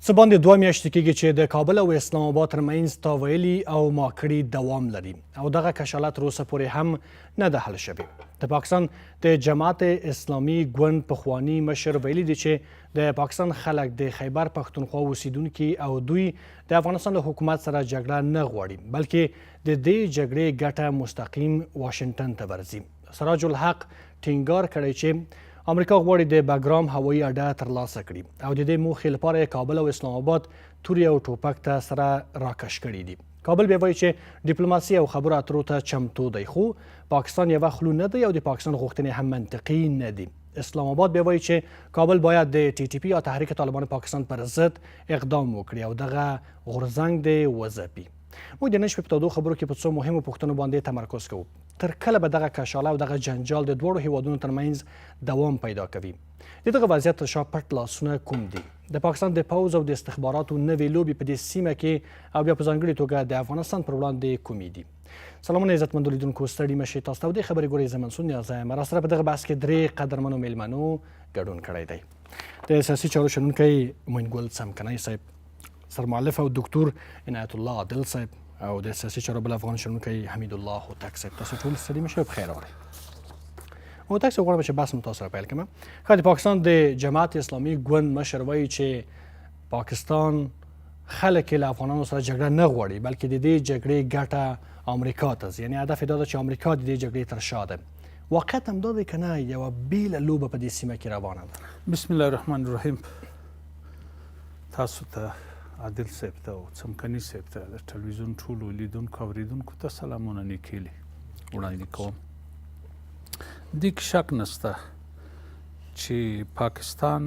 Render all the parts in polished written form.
څه باندې 2 میاشتې کېږي چې د کابل او اسلام آباد ترمنځ تاویلي او ماکړي دوام لري او دغه کشالت تر اوسه پورې هم نه ده حل شوی. د پاکستان د جماعت اسلامي ګوند پخواني مشر ویلي دی چې د پاکستان خلک د خیبر پښتونخوا اوسیدونکي او دوی د افغانستان له حکومت سره جګړه نه غواړي، بلکې د دې جګړې ګټه مستقیم واشنګټن ته ورځي. سراج الحق ټینګار کړی چې امریکا غواړي د بګرام هوایي اډه ترلاسه کړي او د دې موخې لپاره کابل او اسلام آباد تورې او ټوپک ته سره راکش کړي دي. کابل بیا وایي چې ډیپلوماسي او خبرو اترو ته چمتو دی، خو پاکستان یوه خلو نه دی او د پاکستان غوښتنې هم منطقي نه دي. اسلام آباد بیا وایي چې کابل باید د ټي ټي پي یا تحریک طالبان پاکستان پر ضد اقدام وکړي او دغه غورځنګ دې وځپي. موږ د نن شپې په تودو خبرو کې په څو مهمو پوښتنو باندې تمرکز کوو. تر کله به دغه کشاله او دغه جنجال د دواړو هیوادونو ترمنځ دوام پیدا کوي؟ د دغه وضعیت تر شا پټ لاسونه کوم دي؟ د پاکستان د پوځ او د استخباراتو نوې لوبې په دې سیمه کې او بیا په ځانګړې توګه د افغانستان پر وړاندې کومې دي؟ سلامونه عزتمندو لیدونکو، ستړي مشئ، تاسو ته د خبرې ګورئ. زه منصور نیاز یم. راسره په دغه بحث کې 3 قدرمنو میلمنو ګډون کړی دی. د سیاسي چارو شنونکی معین ګل څمکنی صاحب، سرمؤلف او دکتور عنایت الله عادل صاحب او د سیاسي چارو بل افغان شنونکی حمید الله هوتک صاحب. تاسو ټول ستړي مشئ، په خیر راغلئ. هوتک صاحب، غواړم چې بحث مو تاسو سره پیل کړم. د پاکستان د جماعت اسلامي ګوند مشر وایي چې پاکستان خلک له افغانانو سره جګړه نه غواړي، بلکې د دې جګړې ګټه امریکا ته ځي. یعنې هدف یې دا ده چې امریکا د دې جګړې تر شا ده. واقعیت هم دا دی که نه یوه بیله لوبه په دې سیمه کې روانه ده؟ بسم الله الرحمن الرحیم. تاسو ته، عادل صاحب ته او څمکني صاحب ته، د ټلویزیون ټولو لیدونکو اورېدونکو ته سلامونه نیکیلي وړاندې کوم. دې کې شک نشته چې پاکستان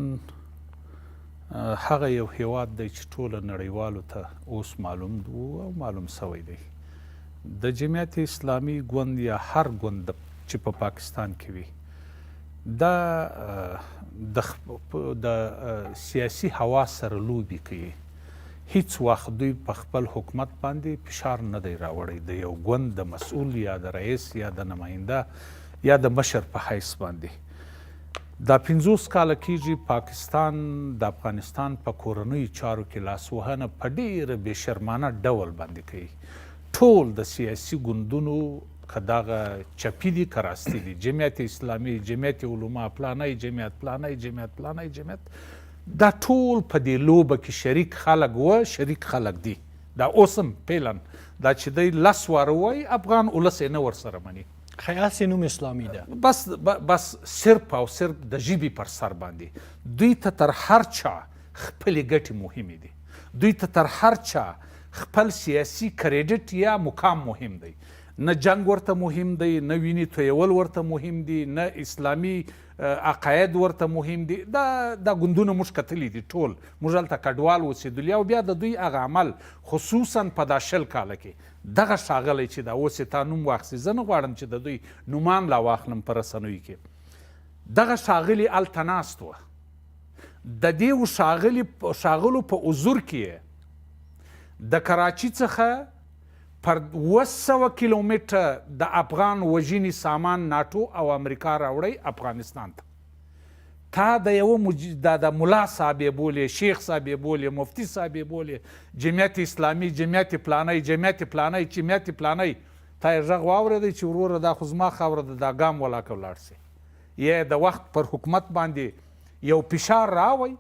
هغه یو هیواد دی چې ټوله نړیوالو ته اوس معلوم او معلوم سوی دی. د جمعیت اسلامي ګوند یا هر ګوند چې په پاکستان کې وي، دا د سیاسي هوا سره لوبې کوي. هیڅ وخت دوی په خپل حکومت باندې فشار نه دی راوړی د یو ګوند د مسؤل یا د رئیس یا د نماینده یا د مشر په حیث باندې. دا 50 کاله کېږي پاکستان د افغانستان په کورنیو چارو کې لاسوهنه په ډېره بې شرمانه ډول باندې کوي. ټول د سیاسي ګوندونو که دغه چپي دي که راستي دي، جمعیت اسلامي، جمعیت علما پلانی، جمعیت پلانی، جمعیت پلانی، جمعیت، دا ټول په دې لوبه کې شریک خلک شریک خلک دي. دا اوس هم فعلا دا چې دی 10 واره وایي افغان ولس یې نه ورسره مني. خیاس یې نوم اسلامي بس ده. بس صرف او صرف د ژبې پر سر باندې دوی ته تر هر چا خپلې ګټې مهمې دي. دوی ته تر هر چا خپل سیاسي کریډټ یا مقام مهم دی. نه جنگ ورته مهم دی، نه وینې تویول ورته مهم دي، نه اسلامي عقاید ورته مهم دي. دا ګوندونه موږ کتلي دي ټول، موږ هلته کډوال اوسېدلي او بیا د دوی هغه عمل خصوصا په دا 20 کاله کې دغه ښاغلی چې دا اوس یې تا نوم واخیستې، زه نه غواړم چې د دوی نومان لا واخلم په رسنیو کې. دغه ښاغلي هلته ناست وه، د دې ښاغلو په حضور کې د کراچي څخه پر 200 کیلومتره د افغان وژنې سامان ناټو او امریکا راوړی افغانستان ته. تا د یوه د ملا صاحب یې بولې، شیخ صاحب یې بولې، مفتی صاحب یې بولې، جمعیت اسلامي، جمعیت پلانی، جمعیت پلانی، جمعیت پلانی، تا یې غږ واورېدی چې وروره دا خو زما خاوره ده، دا ګام ولاکه ولاړ سي. یا د وخت پر حکومت باندې یو فشار راوی،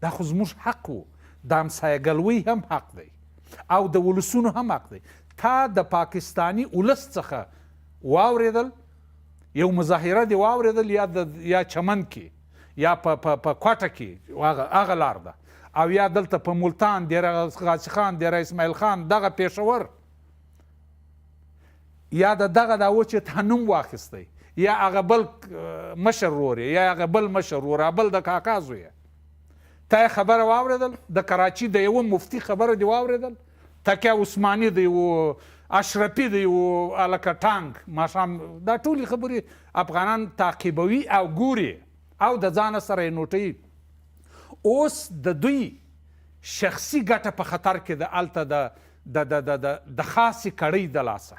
دا خو زموږ حق و، د همسایهګلوۍ هم حق دی او د ولسونو هم حق دی. تا د پاکستانی ولس څخه واورېدل، یو مظاهره دې واورېدل یا چمن کې یا په کوټه کې، هغه لار ده، او یا دلته په ملتان ډېره غازي خان، ډېره اسماعیل خان، دغه پېښور، یا دغه دا و چې تا نوم واخیستی، یا هغه بل مشر ورور یا هغه بل مشر ورور، بل د کاکا زوی تا یې خبره واورېدل، د کراچي د یوه مفتي خبره دې واورېدل، تکیه عثماني دی و اشرفي دی و هلکه ټانک ماښام، دا ټولې خبرې افغانان تعقیبوي او ګوري او د ځانه سره یې نوټوي. اوس د دوی شخصي ګټه په خطر کې ده. هلته د خاصې کړۍ د لاسه،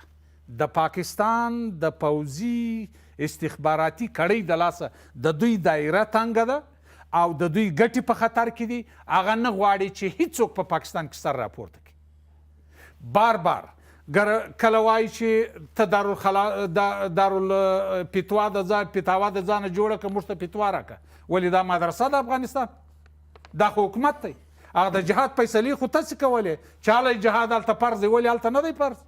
د پاکستان د پوځي استخباراتي کړۍ د لاسه د دوی دایره تنګه ده او د دوی ګټې په خطر کې دي، هغه نه غواړي چې هیڅوک په پاکستان کې سر راپورته کړي. بار بار کله وایي چې ته دارالفتوا د ځانه جوړه کړه، موږ ته فتوا راکړه. ولې دا مدرسه د افغانستان؟ دا خو حکومت دی. هغه د جهاد فیصلې خو تاسې کولې چې هله جهاد هلته فرض دی، ولې هلته نه دی فرض؟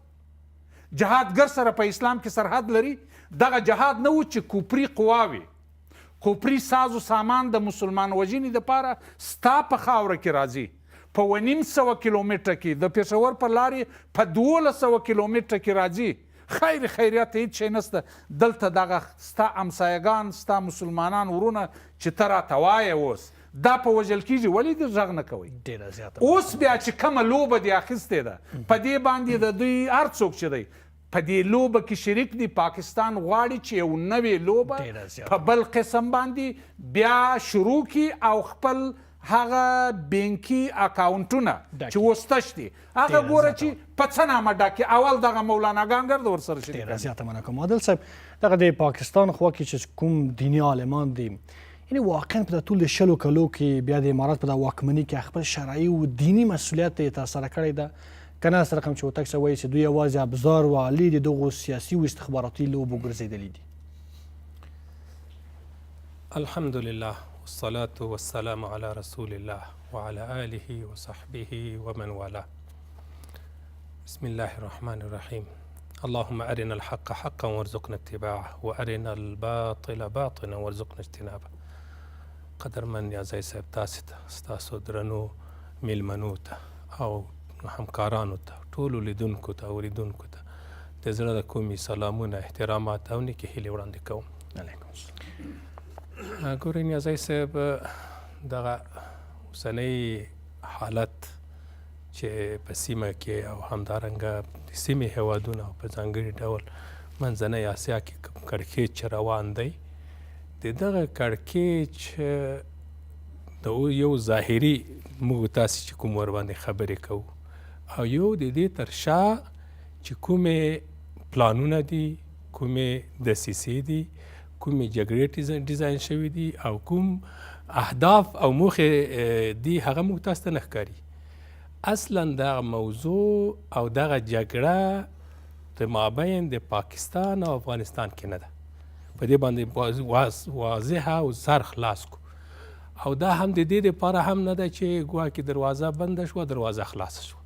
جهادګر سره په اسلام کې سرحد لري. دغه جهاد نه و چې کوپري قواوې، کوپري ساز و سامان د مسلمان وژنې دپاره ستا په خاوره کې راځي. په 2,500 کیلومتره کې د پېښور په لارې په 1,200 کیلومتره کې راځي. خیریت هیڅ شی نسته. دلته دغه ستا همسایګان، ستا مسلمانان ورونه چې ته راته وایې اوس دا په وژل کېږي، ولې د غږ نه کوئ؟ اوس بیا چې کومه لوبه دې اخیستې ده، په دې باندې د دوی هر څوک چې دی په دې لوبه کې شریک دي. پاکستان غواړي چې یو نوې لوبه په بل قسم باندې بیا شروع کړي او خپل هغه بینکي اکاونټونه چې اوس تش دي هغه ګوره چې په څه نامه ډکي. اول دغه مولانا ګانګر د ورسره شریک. ډېره زیاته مننه کوم عادل صاحب. دغه د پاکستان خوا کې چې کوم دیني عالمان دي، یعنې واقعا په ټول 100 کلو کې بیا د امارات په واکمنۍ کې خپل شرعي او دیني مسؤلیت یې ترسره کړی ده، که نه سره کوم چې وتک وایي چې دوی یوازې ابزار و آلې د دغو سیاسي او استخباراتي لوبو ګرځېدلي دي؟ الحمدلله والصلاة والسلام على رسول الله وعلى آله وصحبه ومن والاه. بسم الله الرحمن الرحيم. اللهم أرنا الحق حقا وارزقنا اتباعه وأرنا الباطل باطلا وارزقنا اجتنابه. قدرمن یا ځای صاحب، تاسې ته، ستاسو درنو میلمنو ته او همکارانو ته، ټولو لیدونکو ته او اوریدونکو ته د زړه د کومې سلامونه، احترامات او نیکې هیلې وړاندې کوم. علیکم السلام. ګورئ نیازی صاحب، دغه اوسنی حالت چې په سیمه کې او همدارنګه د سیمې هیوادونه او په ځانګړي ډول منځنۍ اسیا کې کړکېچ چې روان دی، د دغه کړکېچ د یو ظاهري موږ تاسې چې کوم ورباندې خبرې کوو، او یو د دې تر شا چې کومې پلانونه دي، کومې دسیسې دي، کومې جګړې ډیزاین شوي دي او کوم اهداف او موخې دي، هغه موږ تاسو ته نه ښکاري. اصلا دغه موضوع او دغه جګړه د مابین د پاکستان او افغانستان کې نه ده. په دې باندې واضحه او سر خلاص کو، او دا هم د دې دپاره هم نه ده چې ګواکې دروازه بنده شوه دروازه خلاصه شوه،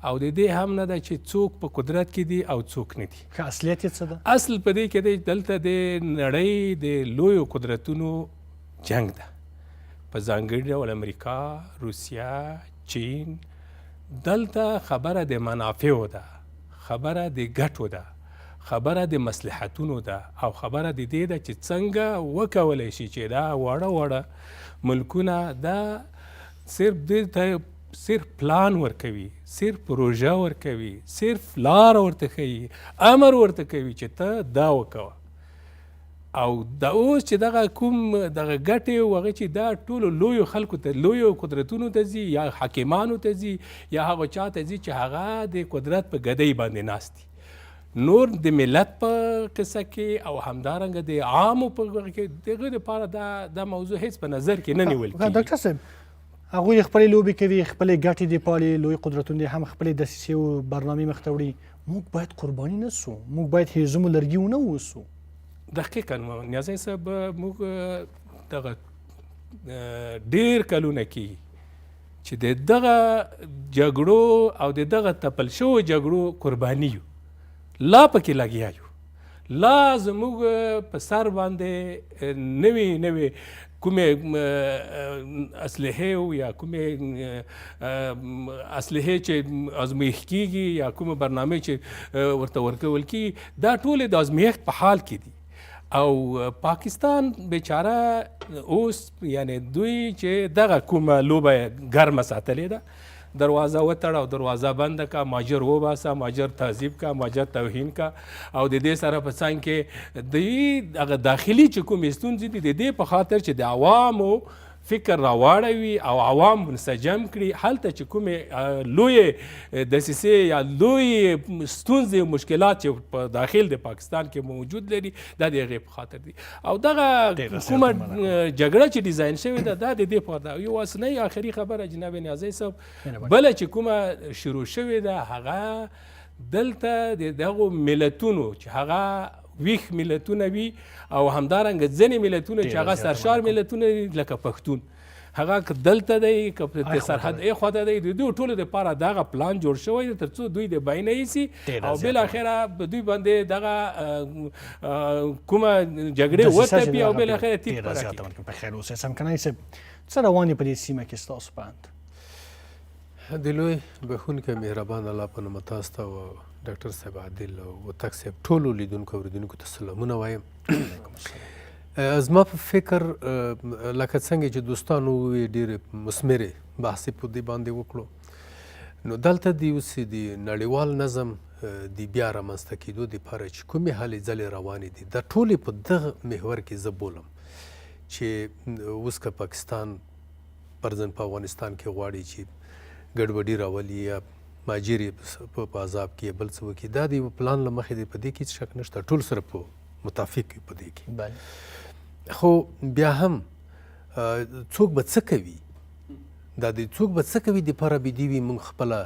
او د دې هم نه ده چې څوک په قدرت کې دي او څوک نه دي. که اصلیت یې څه ده؟ اصل په دې کې دی دلته د نړۍ د لویو قدرتونو جنگ ده، په ځانګړي ډول امریکا، روسیه، چین. دلته خبره د منافعو ده، خبره د ګټو ده، خبره د مصلحتونو ده، او خبره د دې ده چې څنګه وکولی شي چې دا وړه ملکونه دا صرف پلان ورکوي، صرف پروژه ورکوي، صرف لار ورته ښیي، امر ورته کوي چې ته دا وکوه. او دا اوس چې دغه کوم دغه ګټې او هغه چې دا ټولو لویو خلکو ته، لویو قدرتونو ته ځي، یا حاکمانو ته ځي، یا هغه چا ته ځي چې هغه د قدرت په ګدۍ باندې ناست دي. نور د ملت په قصه کې او همدارنګه د عامو په کې دغه دپاره دا موضوع هیڅ په نظر کې نه نیول کېږي. ډاکټر صاحب، هغوی خپلې لوبې کوي، خپلې ګټې دې پالي، لوی قدرتونه هم خپلې دسیسې او برنامې مخته وړي. موږ باید قرباني نه سو، موږ باید هیزم و لرګي ونه اوسو. دقیقا نیازی صاحب، موږ دغه ډېر کلونه کېږي چې د دغه جګړو او د دغه تپل شویو جګړو قرباني یو، لا پکې لګیا یو، لا زموږ په سر باندې نوې کومې اسلحې یا کومې اسلحې چې ازمایښت کېږي یا کومه برنامې چې ورته ورکول کېږي، دا ټولې د ازمایښت په حال کې دي. او پاکستان بیچاره اوس یعنی دوی چې دغه کومه لوبه ګرمه ساتلې ده، دروازه وتړه او دروازه بنده کا، ماجر وباسه، ماجر تعذیب کا، ماجر توهین کا، او د دې سره په څنګ کې د هغه داخلي چې کومې ستونزې دي، د دې په خاطر چې د عوامو فکر راواړوي او عوام منسجم کړي. هلته چې کومې لویې دسیسې یا لویې ستونزې مشکلات چې په داخل د پاکستان کې موجود لري دا د هغې په خاطر دي. او دغه کومه جګړه چې ډیزاین شوې ده دا د دې په ده. یو اوسنۍ آخري خبره جناب نیازی صاحب بله چې کومه شروع شوې ده هغه دلته د دغو ملتونو چې هغه ویښ ملتونه وي او همدارنګه ځینې ملتونه چې هغه سرشار ملتونه دي لکه پښتون هغه که دلته دی که د سرحد ایخوا ته دی د دوی ټولو دپاره دغه پلان جوړ شوی دی تر څو دوی د بینه ایسي او بالاخره په دوی باندې دغه کومه جګړې وتپي او بالاخره تیک پره کړي. په خیر اوسئ. سمکنای صاحب څه روان دي په دې سیمه کې ستاسو په اند؟ د لوی بخښونکی مهربان الله په نوم تاسو ته او ډاکټر صاحب عادل او تک صاحب ټولو لیدونکو اوریدونکو ته سلامونه وایم. زما په فکر لکه څنګه چې دوستانو وویل ډېرې مثمرې بحثې په دې باندې وکړو نو دلته د اوسې د نړیوال نظم د بیا رامنځته کېدو دپاره چې کومې هلې ځلې روانې دي دا ټولې په دغه محور کې زه بولم چې اوس که پاکستان فرضاً په افغانستان کې غواړي چې ګډوډي راولي یا ماجر په عذاب کې بل څه وکړي دا د یو پلان له مخې دی په دې کې شک نشته ټول سره په متفق وي په دې کې خو بیا هم څوک به څه کوي دا د څوک به څه کوي دپاره به دې وي موږ خپله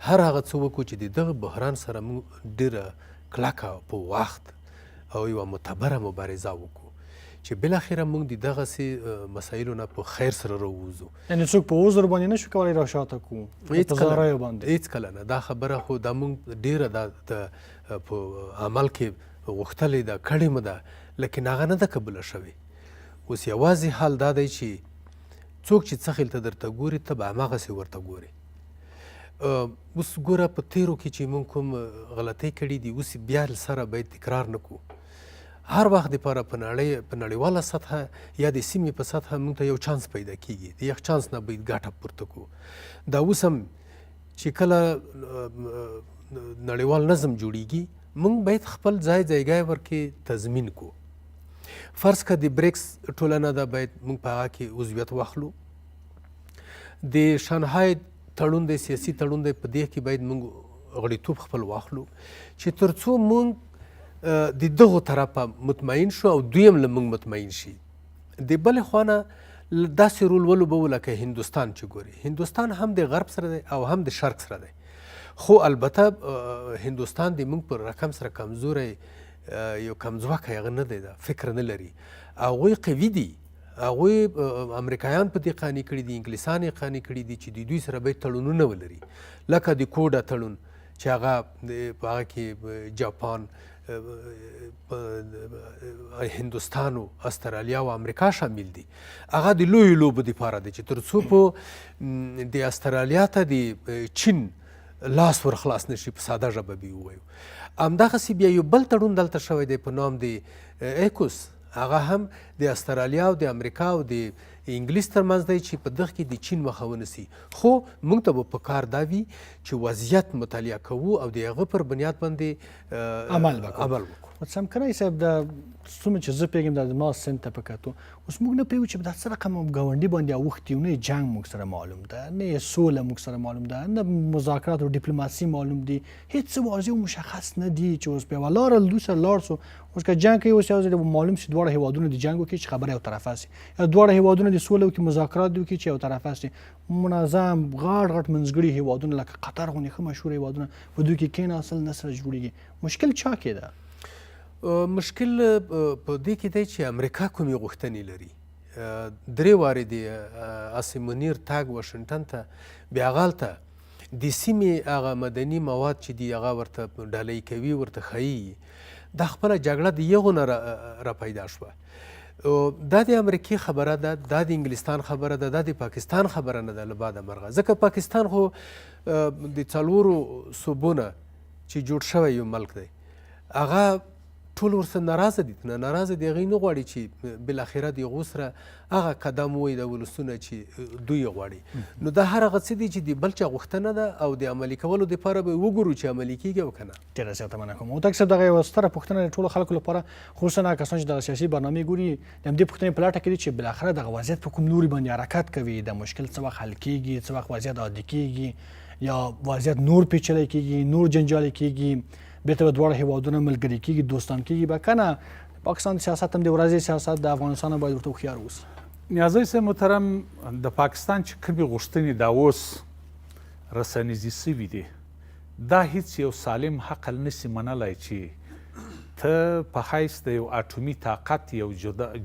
هر هغه څه وکړو چې د دغه بحران سره موږ ډېره کلکه په وخت او یوه معتبره مبارزه وکړو چې بالاخره موږ د دغسې مسایلو نه په خیر سره راووځو. یعنې څوک په عذر باندې نشو کولی راشاته کړو په زاریو باندې؟ هېڅ کله نه. دا خبره خو دا موږ ډېره دا په عمل کې غوښتلې ده کړې مو ده لیکن هغه نه ده قبوله شوې. اوس یوازې حال دا دی چې څوک چې څه خیل ته درته ګوري ته به هماغسې ورته ګوري. اوس ګوره په تیرو کې چې موږ کوم غلطۍ کړي دي اوس بیا سره باید تکرار نه کړو. هر وخت دپاره په نړیواله سطحه یا د سیمې په سطحه موږ ته یو چانس پیدا کیږي د یو چانس نه باید ګټه پورته کړو. دا اوس هم چې کله نړیوال نظم جوړیږي موږ باید خپل ځای ځایګی ورکې تضمین کړو. فرض که د بریکس ټولنه ده باید موږ په هغه کې عضویت واخلو. د شانهای تړون دی سیاسي تړون دی په دې کې باید موږ غړیتوب خپل واخلو چې تر څو موږ د دغو طرفه مطمئن شو او دوی هم له موږ مطمئن شي. د بلې خوا نه داسې رول ولوبو لکه هندوستان چې ګوري هندوستان هم د غرب سره دی او هم د شرق سره دی خو البته هندوستان د موږ پر رقم سره کمزوری یو کمزواکی هغه نه دی دا فکر نه لري. هغوی قوي دي هغوی امریکایان په دې قانع کړي دي انګلیسان یې قانع کړي دي چې د دوی سره باید تړونونه ولري لکه د کوډا تړون چې هغه په هغه کې جاپان هندوستان او استرالیا او امریکا شامل دي. هغه د لویو لوبو دپاره دی چې تر څو په د استرالیا ته د چین لاس ور خلاص نشي په ساده ژبه به ووایو. همدغسې بیا یو بل تړون دلته شوی دی په نام د ایکوس هغه هم د استرالیا او د امریکا او د انګلیس ترمنځ دی چې په دغه کې د چین مخه ونیسي. خو موږ ته به په کار دا وي چې وضعیت مطالعه کوو او د هغه پر بنیاد باندې عمل وکړو. سمکنای صاحب دا څومره چې زه پوهېږم دا زما سند ته په کتو اوس موږ نه پوهېږو چې په دا څه رقم ګاونډي باندې اوښتي یو نه جنګ موږ سره معلوم ده نه یې سوله موږ سره معلوم ده نه مذاکرات او ډیپلوماسي معلوم دي هېڅ څه واضح او مشخص نه دي چې اوس په یوه لاره له دوی سره لاړ سو اوس که جنګ کوي اوس یوازې معلوم شي دواړه هېوادونه د جنګ وکړي چې خبره یو طرفه سي یا دواړه هېوادونه د سوله وکړي مذاکرات وکړي چې یو طرفه سي. منظم غټ منځګړي هېوادونه لکه قطر غوندې ښه مشهور هېوادونه په دوی کې کېناستل نه سره جوړېږي. مشکل چا کې ده؟ مشکل په دې کې دی چې امریکا کومې غوښتنې لري. 3 وارې د عاصم منیر تګ واشنګټن ته بیا هغلته د سیمې هغه مدني مواد چې دي هغه ورته ډالۍ کوي ورته ښیي دا خپله جګړه د یغو نه را پیدا شوه. دا د امریکې خبره ده دا د انګلستان خبره ده دا د پاکستان خبره نه ده له باده مرغه ځکه پاکستان خو د 4 صوبونه چې جوړ شوی یو ملک دی هغه ټول ورسره ناراضه دي ناراضه دي هغوی نه غواړي چې بالاخره د هغو سره هغه قدم ووایي د ولسونه چې دوی یې غواړي نو دا هر هغه څه دي چې د بل چا غوښتنه ده او د عملي کولو دپاره به وګورو چې عملي کېږي او که نه. ډېره زیاته مننه کوم. هوتک صاحب دغه یوه ستره پوښتنه د ټولو خلکو لپاره خصوصا هغه کسان چې دغه سیاسي برنامې ګوري د همدې پوښتنې په لټه کې دي چې بالاخره دغه وضعیت په کوم لوري باندې حرکت کوي، د مشکل څه وخت حل کېږي، څه وخت وضعیت عادي کېږي یا وضعیت نور پیچلی کېږي، نور جنجالي کېږي، بیرته به دواړه هیوادونه ملګري کېږي، دوستان کېږي به که نه. پاکستان سیاست هم د ورځې سیاست د افغانستان باید ورته هوښیار اوسي. نیازی صاحب محترم، د پاکستان چې کومې غوښتنې دا اوس رسنیزې سوي دي دا هیڅ یو سالم حقل نسي منلی چې ته په حیث د یو اټومي طاقت یو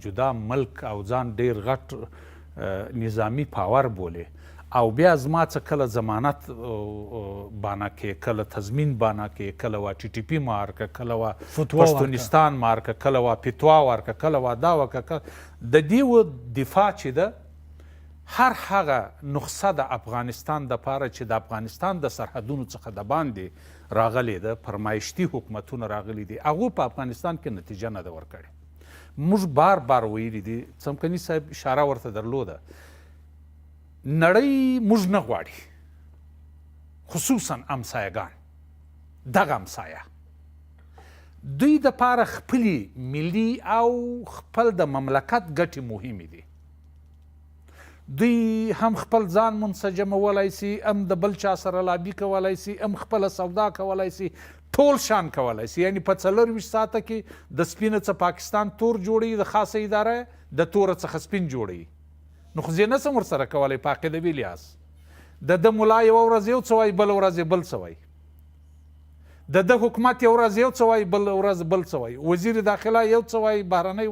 جدا ملک او ځان ډیر غټ نظامی پاور بولې او بیا زما څه کله ضمانت بانه کې، کله تضمین بانه کې، کله وا ټي ټي پي مارکه، کله وا پښتونستان مارکه، کله وا فتوا ورکه، کله وا دا وکه. د دې دفاع چې ده هر هغه نقصه د افغانستان دپاره چې د افغانستان د سرحدونو څخه د باندې راغلی ده، فرمایشتي حکومتونه راغلي دي، هغو په افغانستان کې نتیجه نه ده ورکړې. موږ بار بار ویلي دي، څمکني صاحب اشاره ورته درلوده، نړۍ موږ نه غواړي، خصوصا امسایهګان دغه امسایه دوی دپاره خپلې ملي او خپل د مملکت ګټې مهمې دي. دوی هم خپل ځان منسجمولی سي، هم د بل چا سره لابي کولی سي، هم خپله سودا کولی سي، ټول شان کولی سي. یعنې په 24 ساعته کې د سپینه څه پاکستان تور جوړوي، د خاصه اداره د توره څخه سپین جوړوي. نو خو زه نسم ورسره کولی په عقیدوي لحاظ. د ملا یوه ورځ یو څه وایي، بله ورځ بل څه وایي، د حکومت یو ورځ یو څه وایي، بل ورځ بل څه وایي، وزیر داخله یو څه وایي، بهرنۍ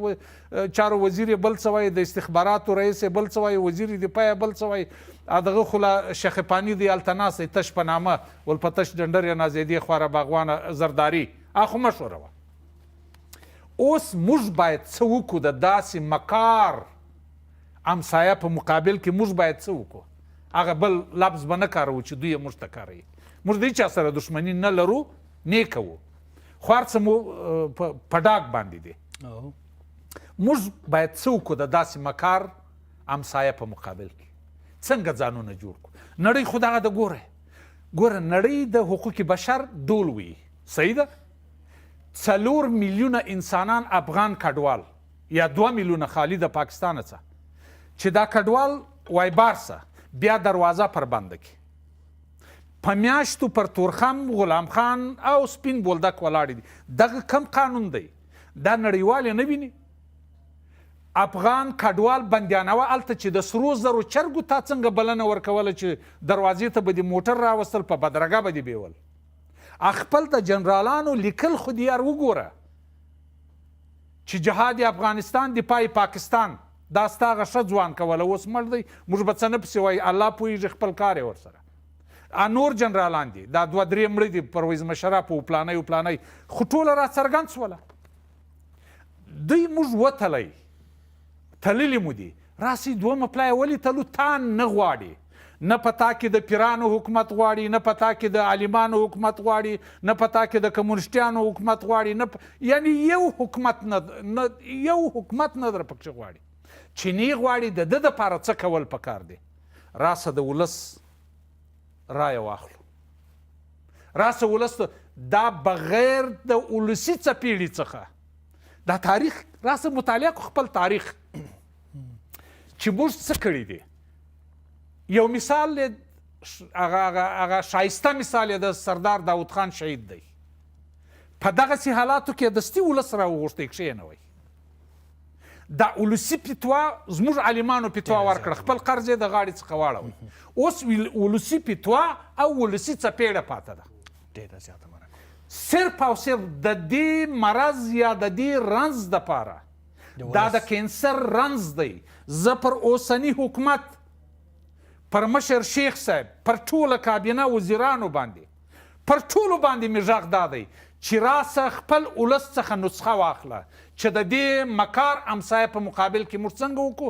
چارو وزیر بل څه وایي، د استخباراتو رئیس بل څه وایي، وزیر دفاع بل څه وایي، دغه خو لا شیخپاني دی هلته ناست دی تش په نامه ول په تش ډنډر یا نازیدې خواره باغوانه زرداري خو مشوره وه. اوس موږ باید څه وکړو، د داسې مکار امسایه په مقابل کې موږ باید څه وکړو. هغه بل لفظ به نه کاروو چې دوی یې موږ ته کاروي. موږ د هېچا سره دښمني نه لرو، نه کوو، خو هر څه مو په ډاګ باندې دی. موږ باید څه وکړو د داسې مکار امسایه په مقابل کې څنګه ځانونه جوړ کړو. نړۍ خو دغه د ګوره نړۍ د حقوق بشر ډول وي، صحیح ده. 4 میلیونه انسانان افغان کډوال یا 2 میلیونه خالي د پاکستان څخه چې دا کډوال وای بارسه بیا دروازه پر بنده کړي، په میاشتو پر تورخم، غلام خان او سپین بولدک ولاړې دي. دغه کم قانون دی؟ دا نړیوال یې نه ویني. افغان کډوال بندیانوه هلته چې د سرو زرو چرګو تا څنګه بلنه ورکوله چې دروازې ته به دې موټر راوستل، په بدرګه به دې بیول. خپل د جنرالانو لیکل خو دې یار وګوره چې جهاد افغانستان دفاع پاکستان دا ستا هغه ښه ځوان کوله، اوس مړ دی، موږ به څه نه پسې وایي، الله پوهېږي خپل کار یې ورسره. نور جنرالان دي، دا 2-3 مړه دي، پرویز مشرف او پلانی خو ټوله را څرګند سوله. دوی موږ وتلی تللي مو دي، راسئ دومه پلایه ولې تلو؟ تا نه غواړي، نه په تا کې د پیرانو حکومت غواړي، نه په تا کې د عالمانو حکومت غواړي، نه په تا کې د کمونیسټیانو حکومت غواړي، یعنی یو حکومت نه در پکښې غواړي. چې نه غواړي د ده دپاره څه کول پکار دی؟ راسه د ولس رایه واخلو، راسه ولس دا بغیر د ولسي څپېړې څخه دا تاریخ راسه مطالعه کو، خپل تاریخ چې موږ څه کړي دي. یو مثال هغه شایسته مثال د سردار داود خان شهید دی. په دغسې حالاتو کې دستي ولس راوغوښتی کښېنوئ. دا ولسي فتوا زموږ عالمانو فتوا ورکړه، خپل قرض یې د غاړې څخه واړوئ. اوس ولسي فتوا او ولسي څپېړه پاته ده. ډېره زیاته مننه. صرف او صرف د دې مرض یا د دې رنځ دپاره، دا د کینسر رنځ دی. زه پر اوسني حکومت، پر مشر شیخ صاحب، پر ټوله کابینه وزیرانو باندې، پر ټولو باندې مې غږ دا دی چې راسه خپل ولس څخه نسخه واخله چې د دې مکار امسایه په مقابل کې موږ څنګه وکړو.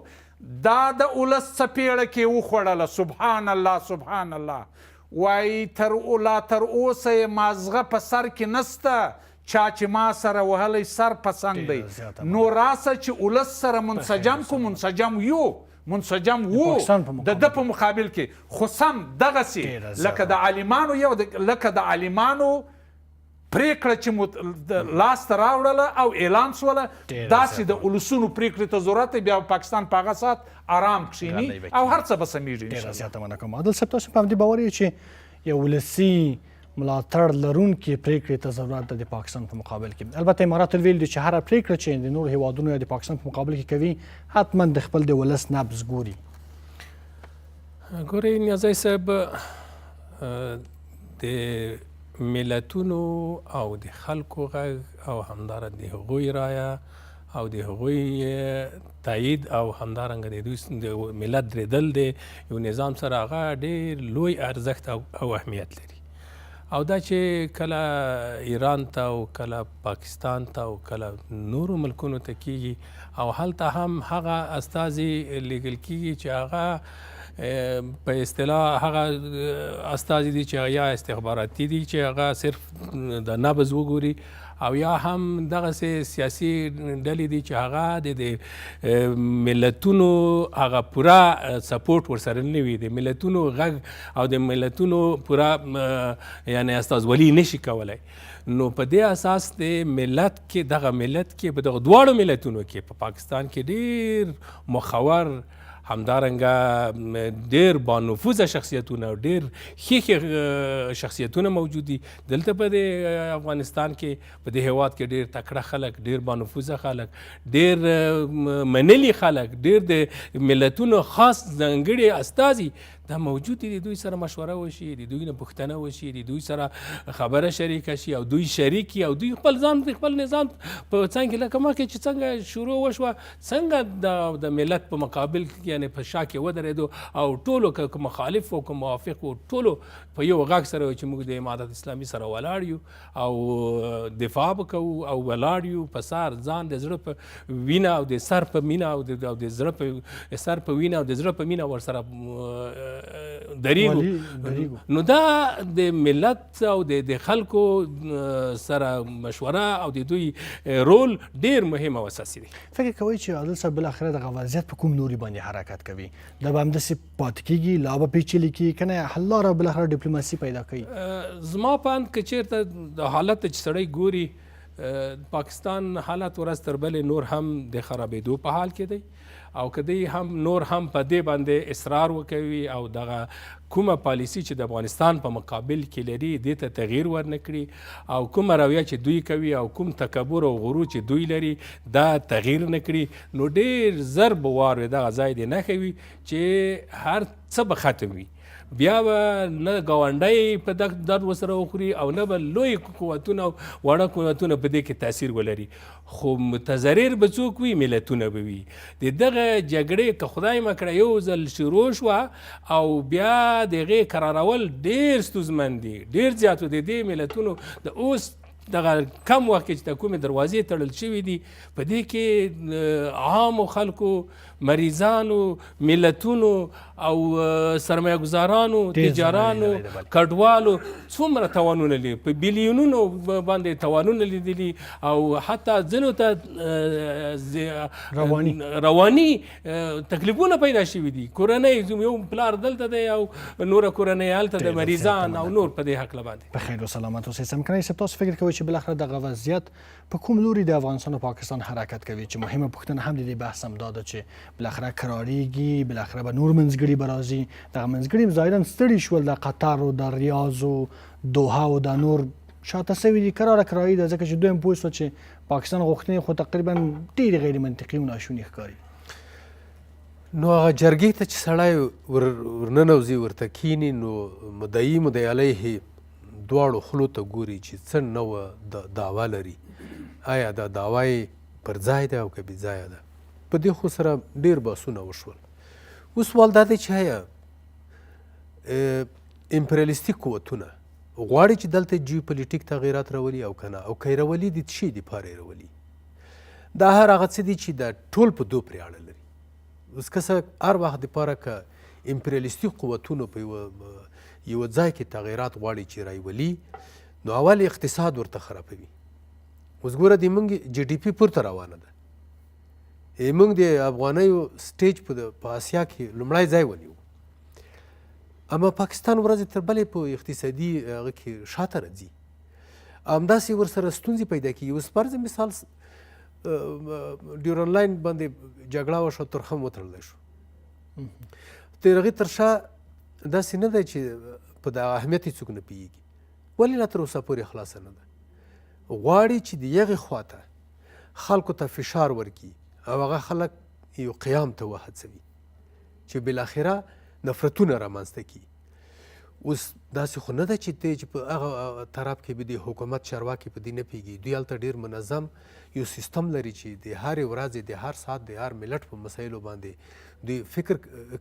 دا د ولس څپېړه کې وخوړله. سبحان الله سبحان الله. وایي تر اوسه یې مازغه په سر کې نسته چا چې ما سره وهلی سر پسنګ دی نو راسه چې ولس سره منسجم کو منسجم یو منسجم وو د ده په مقابل کې خو سم دغسې لکه د عالمانو لکه د عالمانو پریکړه چې لاسته راوړله او اعلان سوله داسې د ولسونو پریکړې ته ضرورت دی بیا پاکستان په هغه ساعت آرام کښېني او هر څه به سمیږي ډېره زیاته مننه کوم عادل صاحب تاسو په همدې باور یې چې یو ولسي ملاتړ لرونکې پریکړې ته ضرورت ده د پاکستان په مقابل کې البته امارات ویل دي چې هره پریکړه چې د نورو هیوادونو یا د پاکستان په مقابل کې کوي حتما د خپل د ولس نبض ګوري ګورئ نیازی صاحب د ملتونو او د خلکو غږ او همدارنګه د هغوی رایه او د هغوی تایید او همدارنګه د دوی د ملت درېدل د یو نظام سره هغه ډېر لوی ارزښت او اهمیت لري او دا چې کله ایران ته او کله پاکستان ته او کله نورو ملکونو ته کیږي او هلته هم هغه استازي لیږل کیږي چې هغه په اصطلاح هغه استازي دي چې یا استخباراتي دي چې هغه صرف د نبض وګوري او یا هم دغسې سیاسي ډلې دي چې هغه د ملتونو هغه پوره سپورټ ورسره نه وي د ملتونو غږ او د ملتونو پوره یعنی استازولي نشي کولی نو په دې اساس د ملت کې دغه ملت کې په دغه دواړو ملتونو کې په پاکستان کې ډېر مخور همدارنګه ډېر بانفوذه شخصیتونه او ډېر ښې شخصیتونه موجود دي دلته په د افغانستان کې په دې هیواد کې ډېر تکړه خلک ډېر بانفوذه خلک ډېر منلي خلک ډېر د ملتونو خاص ځانګړي استازي دا موجود دي د دوی سره مشوره وشي د دوی نه پوښتنه وشي د دوی سره خبره شریکه شي او دوی شریک او دوی خپل ځان خپل نظام په څنګه کې لکه مخکې چې څنګه شروع وشوه څنګه د ملت په مقابل کې یعنې په شا کې ودرېدو او ټولو که مخالف او که موافق و ټولو په یو غږ سره چې موږ د امارت اسلامي سره ولاړ یو او دفاع به کوو او ولاړ یو په سر ځان د زړه په وینه او د سر په مینه او د زړه په سر په وینه او د زړه په مینه ورسره دریږو نو دا د ملت او د خلکو سره مشوره او د دوی رول ډیر مهم او اساسي دی فکر کوئ چې عادل صاحب بالاخره دغه وضعیت په کوم لوري باندې حرکت کوي دا به همداسې پاتې کیږي لا به پیچلي کیږي که نه حل لاره بالاخره ډیپلوماسي پیدا کوي زما په اند که چېرته د حالت چې سړی ګوري پاکستان حالت ورځ تر بلې نور هم د خرابېدو په حال کې دی او که دی هم نور هم په دې باندې اصرار وکوي او دغه کومه پالیسي چې د افغانستان په مقابل کې لري دې ته تغییر ورنه کړي او کومه رویه چې دوی کوي او کوم تکبر او غرور چې دوی لري دا تغییر نه کړي نو ډېر زر به وار وي دغه ځای دې نښه وي چې هر څه به ختم وي بیا به نه ګاونډی په درد ورسره وخوري او نه به لوی قوتونه او واړه قوتونه په دې کې تاثیر ولري خو متضرر به څوک وي ملتونه به وي د دغه جګړې که خدای مه کړه یو ځل شروع شوه او بیا د هغې قرارول ډېر ستونزمن دي ډېر زیات د دې ملتونو د اوس دغه کم وخت کې چې د کومې دروازې تړل شوي دي په دې کې عامو خلکو مریضانو ملتونو او سرمایه گزارانو تجارانو کډوالو څومره توانونه لري په بیلیونونو باندې توانونه لیدلي او حتی ځینو ته رواني تکلیفونه پیدا شوي دي کورنۍ یو پلار دلته دی او نوره کورنۍ هلته د مریضان او نور په دې هکله باندې په خیر و سلامت اوسئ سمکنی صاحب تاسو فکر کوئ چې بالاخره دغه وضعیت په کوم لوري د افغانستان او پاکستان حرکت کوي چې مهمه پوښتنه هم د دې بحث هم دا ده چې بالاخره قراریږي بالاخره به نور منځګړي به راځي دغه منځګړي هم ظاهرا ستړي شول د قطر او د ریاض او دوحه او د نور شاته سوي دي کراره کراري ده ځکه چې دوی هم پوه شول چې پاکستان غوښتنې خو تقریبا ډېرې غیر منطقي او ناشوني ښکاري نو هغه جرګې ته چې سړی ورننوځي ورته کیني نو مدعي علیه دواړو خلو ته ګوري چې څه نوه دعوا لري آیا دا دعوا یې پر ځای ده او که بې ځایه ده په دې خو سره ډېر بحثونه وشول اوس سوال دا دی چې آیا امپریالیستي قوتونه غواړي چې دلته جیوپولیټیک تغیرات راولي او که نه او که یې راولي د څه شي دپاره یې راولي دا هر هغه څه دي چې دا ټول په دو پرې اړه لري اوس که څه هر وخت دپاره که امپریالیستي قوتونو په یوه ځای کې تغیرات غواړي چې راولي نو اول اقتصاد ورته خرابوي اوس ګوره د موږ جي ډي پي پورته روانه ده. موږ د افغانیو سټیج په اسیا کې لومړی ځای ونیو، اما پاکستان ورځې تر بلې په اقتصادي هغه کې شاته راځي. همداسې ورسره ستونزې پیدا کېږي. اوس فرض مثال ډیورن لاین باندې جګړه وشوه، ترخم وتړلی شو. تر هغې تر شا داسې نه دی چې په د اهمیت یې څوک نه پوهېږي. ولې لا تر اوسه پورې خلاصه نه ده؟ غواړي چې د هغې خواته خلکو ته فشار ورکړي او هغه خلک یو قیام ته وهڅوي چې بالاخره نفرتونه رامنځته کړي. اوس داسې خو نه ده چې په هغه طرف کې به د حکومت چارواکي په دې نه پوهېږي. دوی هلته ډېر منظم یو سیستم لري چې د هرې ورځې د هر ساعت د هر ملت په مسایلو باندې دوی فکر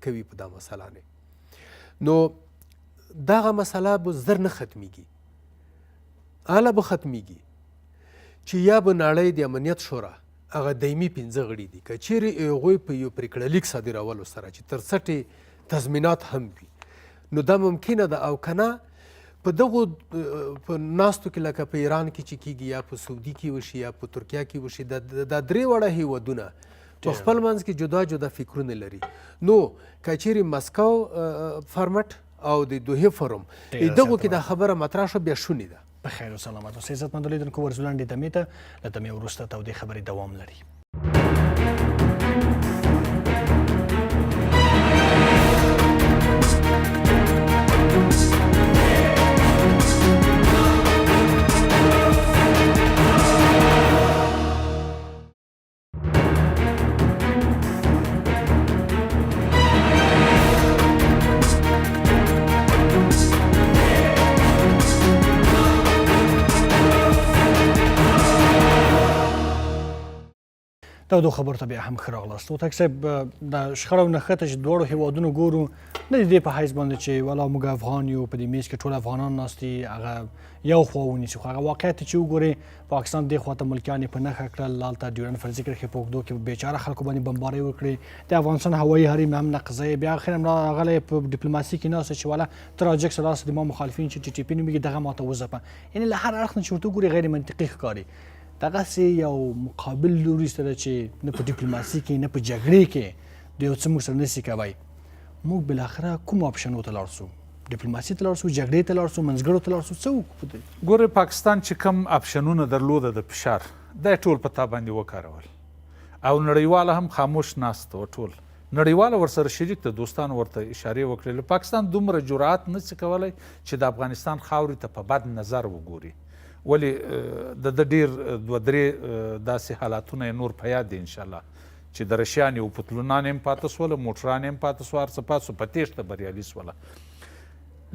کوي په دا مسله نه. نو دغه مسله به زر نه ختمیږي. هله به ختمیږي چې یا به نړۍ د امنیت شورا هغه دایمي 15 غړي دي، که چیرې هغوی په یو پرېکړه لیک صادرولو سره چې تر څټې تضمینات هم وي، نو دا ممکنه ده. او که نه په دغو په ناستو کې لکه په ایران کې چې کېږي یا په سعودي کې وشي یا په ترکیه کې وشي، دا درې واړه هیوادونه په خپل منځ کې جدا جدا فکرونه لري. نو که چیرې مسکو فارمټ او د دوحې فورم دغو کې دا خبره مطرح شوه، بیا شونې ده. په خیر و سلامت اوسئ عزتمندو لیدونکو. ورځو لنډې دمې ته، له دمې وروسته تودې خبرې دوام لري. تودو خبرو ته بیا هم ښه راغلاست. وطاق صاحب، د شخړو نښته چې دواړو هیوادونو ګورو، نه د دې په حیث باندې چې والا موږ افغان یو، په دې میز کې ټول افغانان ناست دي، هغه یو خوا ونیسي. خو هغه واقعیت چې وګورې، پاکستان دې خواته ملکیان یې په نښه کړل، هلته ډیورنډ فرضي کرښې په اوږدو کې بېچاره خلکو باندې بمبارۍ وکړې، د افغانستان هوایي حریم هم نقضی. بیا اخر راغلی په ډیپلوماسي کې ناست چې والا ته راجګ سه راسه د ما مخالفین چې ټي ټي پي نومېږي دغه ماته وځپه. یعنې له هر اړخ نه چې ورته وګورې غیر منطقي ښکاري. دغسې یو مقابل لوري سره چې نه په ډیپلوماسي کې نه په جګړې کې د یو څه موږ سره نشي کوی، موږ بالاخره کوم آپشنو ته لاړ شو؟ ډیپلوماسي ته لاړ شو، جګړې ته لاړ شو، منځګړو ته لاړ شو، څه وکړو؟ ګورې، پاکستان چې کوم آپشنونه درلوده د فشار، دا ټول په تا باندې وکارول او نړیواله هم خاموش ناست و. ټول نړیواله ورسره شریک د دوستانو ورته اشارې وکړلې. پاکستان دومره جرأت نشي کولی چې د افغانستان خاورې ته په بد نظر وګوري. ولې د ډېر 2-3 داسې حالاتونه یې نور په یاد دي انشاءالله، چې د رشیان یو پتلونان هم پاته سوله، موټران هم پاته سوه، هر څه پاته سو، په تېښته بریالي سوله.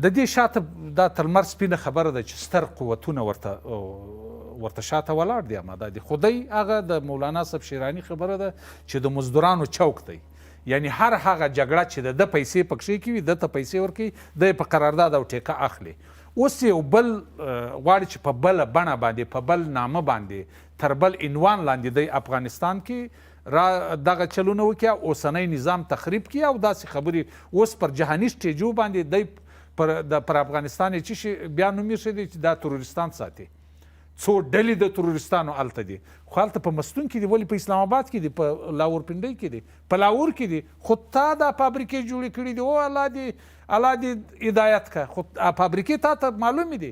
د دې شاته دا تر لمر سپینه خبره ده چې ستر قوتونه ورته شاته ولاړ دي. اما دا د خدای هغه د مولانا صاحب شیراني خبره ده چې د مزدورانو چوک دی. یعنی هر هغه جګړه چې د پیسې پکښې کې وي، د ته پیسې ورکوي، د یې په قرارداد او ټیکه اخلي. اوس یو بل غواړي چې په بله بڼه باندې، په بل نامه باندې، تر بل عنوان لاندې دی افغانستان کې را دغه چلونه وکړي، اوسنی نظام تخریب کړي او داسې خبرې اوس پر جهاني سټیجو باندې دی پر افغانستان یې څه شي بیا نوم ایښی دی چې دا تروریستان ساتي. څو ډلې د تروریستانو هلته دي، خو هلته په مستون کې دي، ولې په اسلام آباد کې دي، په لاورپنډۍ کې دي، په لاهور کې دي. خو تا دا فابریکې جوړې کړي دي، او الله دې هدایت که. خو فابریکې تا ته معلومې دي.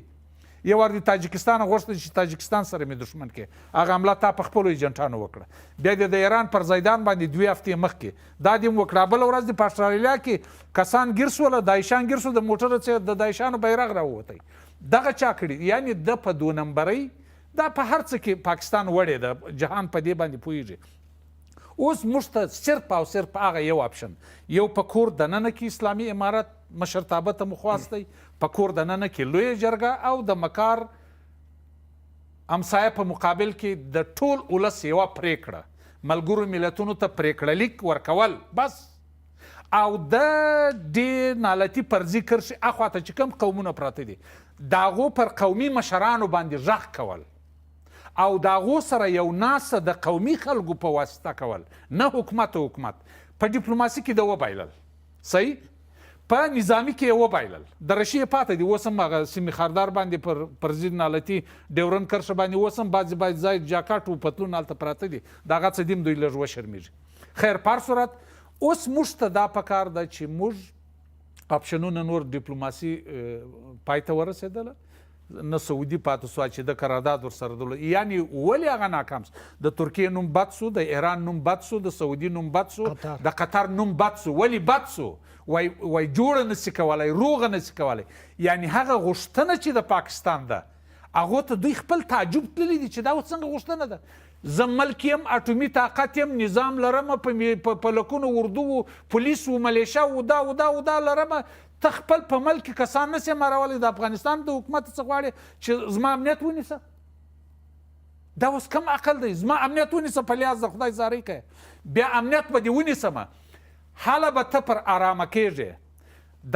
یو وار د تاجکستان غوښتل چې تاجکستان سره مې دښمن کې، هغه حمله تا په خپلو ایجنټانو وکړه. بیا د ایران پر زیدان باندې 2 هفتې مخکې دا دې هم وکړه. بله ورځ د په اسټرالیا کې کسان ګیر سوله، داعشان ګیر سول، د موټر څخه د داعشانو بیرغ راووتی. دغه چا کړي؟ یعنې د په 2 نمبرۍ دا په هر څه کې پاکستان وړی ده، جهان په دې باندې پوهېږي. اوس موږ ته صرف او صرف هغه یو آپشن، یو په کور دننه کې اسلامي امارت مشرتابه ته مخواست دی، په کور دننه کې لویه جرګه او د مکار امسایه په مقابل کې د ټول ولس یوه پرېکړه، ملګرو ملتونو ته پرېکړه لیک ورکول بس. او د ډېر نالتي فرضي کرښې اخواته چې کوم قومونه پراته دي، د هغو پر قومي مشرانو باندې غږ کول او د هغو سره یو ناسه د قومي خلکو په واسطه کول، نه حکومت په ډیپلوماسي کې د وبایلل. صحیح؟ په نظامي کې یې وبایلل د رشیې پاته دي اوس هم هغه سیمې خاردار باندې پر ضد نالتي ډیورن کرښه باندې اوس هم بعضې ځای جاکاټ و پتلون هلته پراته دي د هغه څه دي هم دوی لږ وشرمېږي. خیر په هر صورت اوس موږ ته دا پکار ده چې موږ اپشنونه نور ډیپلوماسي پای ته ورسېدله نه سعودي پاتې سوه چې د قرارداد ورسره درلود یعنې ولې هغه ناکام سو د ترکیې نوم بد سو د ایران نوم بد سو د سعودي نوم بد سو د قطر نوم بد سو ولې بد سو وای جوړه نسي کولی روغه نسي کولی یعنې هغه غوښتنه چې د پاکستان ده هغو ته دوی خپل تعجب تللی دي چې دا اوس څنګه غوښتنه ده زه ملک یم اټومي طاقت یم نظام لرم په لکونو اردو و پولیس و ملیشه و دا لرم ته خپل په ملک کسان نسې مارولی د افغانستان د حکومت څه غواړې چې زما امنیت ونیسه دا اوس کم عقل دی زما امنیت ونیسه په لیاز د خدای زارۍ کوې بیا امنیت به دې ونیسمه هله به ته پر ارامه کېږې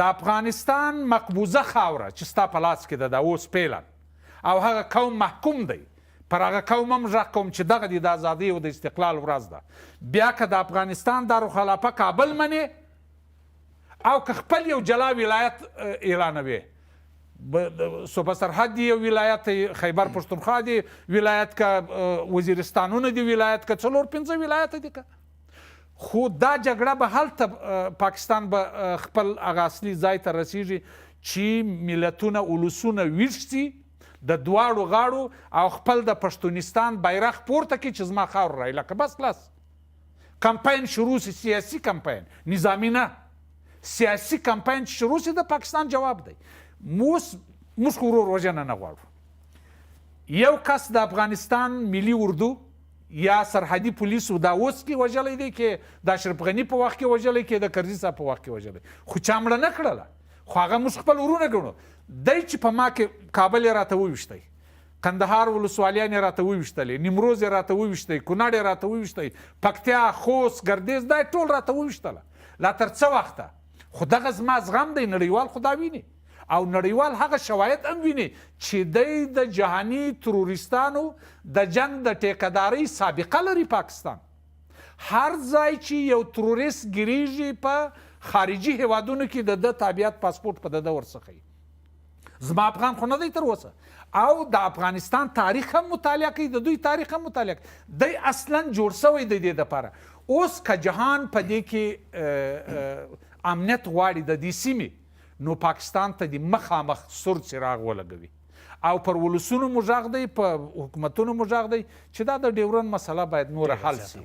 د افغانستان مقبوضه خاوره چې ستا په لاس کې ده دا اوس فعلا او هغه قوم محکوم دی پر هغه قوم هم غږ کوم چې دغه د ازادۍ او د استقلال ورځ ده بیا که د افغانستان دارالخلافه کابل منې او که خپل یو جلا ولایت اعلانوي صوبه سرحد دی یو ولایت خیبر پښتونخوا دی ولایت که وزیرستانونه دی ولایت که 4-5 ولایت دی که خو دا جګړه به هلته پاکستان به خپل هغه اصلي ځای ته رسیږي چې ملتونه ولسونه ویښ سي د دواړو غاړو او خپل د پښتونستان بیرغ پورته کړي چې زما خاوره رایلکه بس خلاص کمپاین شروع سي سیاسي کمپاین نظامي نه سیاسي کمپاین چې شروع سي د پاکستان جواب دی موږ خو ورور وژنه نه غواړو یو کس د افغانستان ملي اردو یا سرحدي پولیسو دا اوس کې وژلی دی کې د اشرف غني په وخت کې وژلی کې د کرزي صاحب په وخت کې وژلی خو چا مړه نه کړله خو هغه موږ خپل ورونه ګڼو دی چې په ما کې کابل یې راته وویشتی کندهار ولسوالیان یې راته وویشتلې نیمروز یې راته وویشتی کونړ یې راته وویشتی پکتیا خوست ګردیز دا ټول راته وویشتله لا تر څه وخته خو دغه زما زغم دی نړیوال خو دا ویني او نړیوال هغه شواهد هم ویني چې دی د جهاني تروریستانو د جنگ د ټیکهدارۍ سابقه لري پاکستان هر ځای چې یو تروریست ګیریږي په خارجي هیوادونو کې د تابعیت پاسپورت په د ورڅخه زما افغان خو نه دی تر اوسه او د افغانستان تاریخ هم مطالعه کوي د دوی تاریخ هم مطالعه کوي دی اصلا جوړ سوی د دې دپاره اوس که جهان په دې کې امنیت غواړي د دې سیمې نو پاکستان ته د مخامخ سور څراغ ولګوي او پر ولسونو مو غږ دی په حکومتونو مو غږ دی چې دا د ډیورن مسله باید نوره حل سي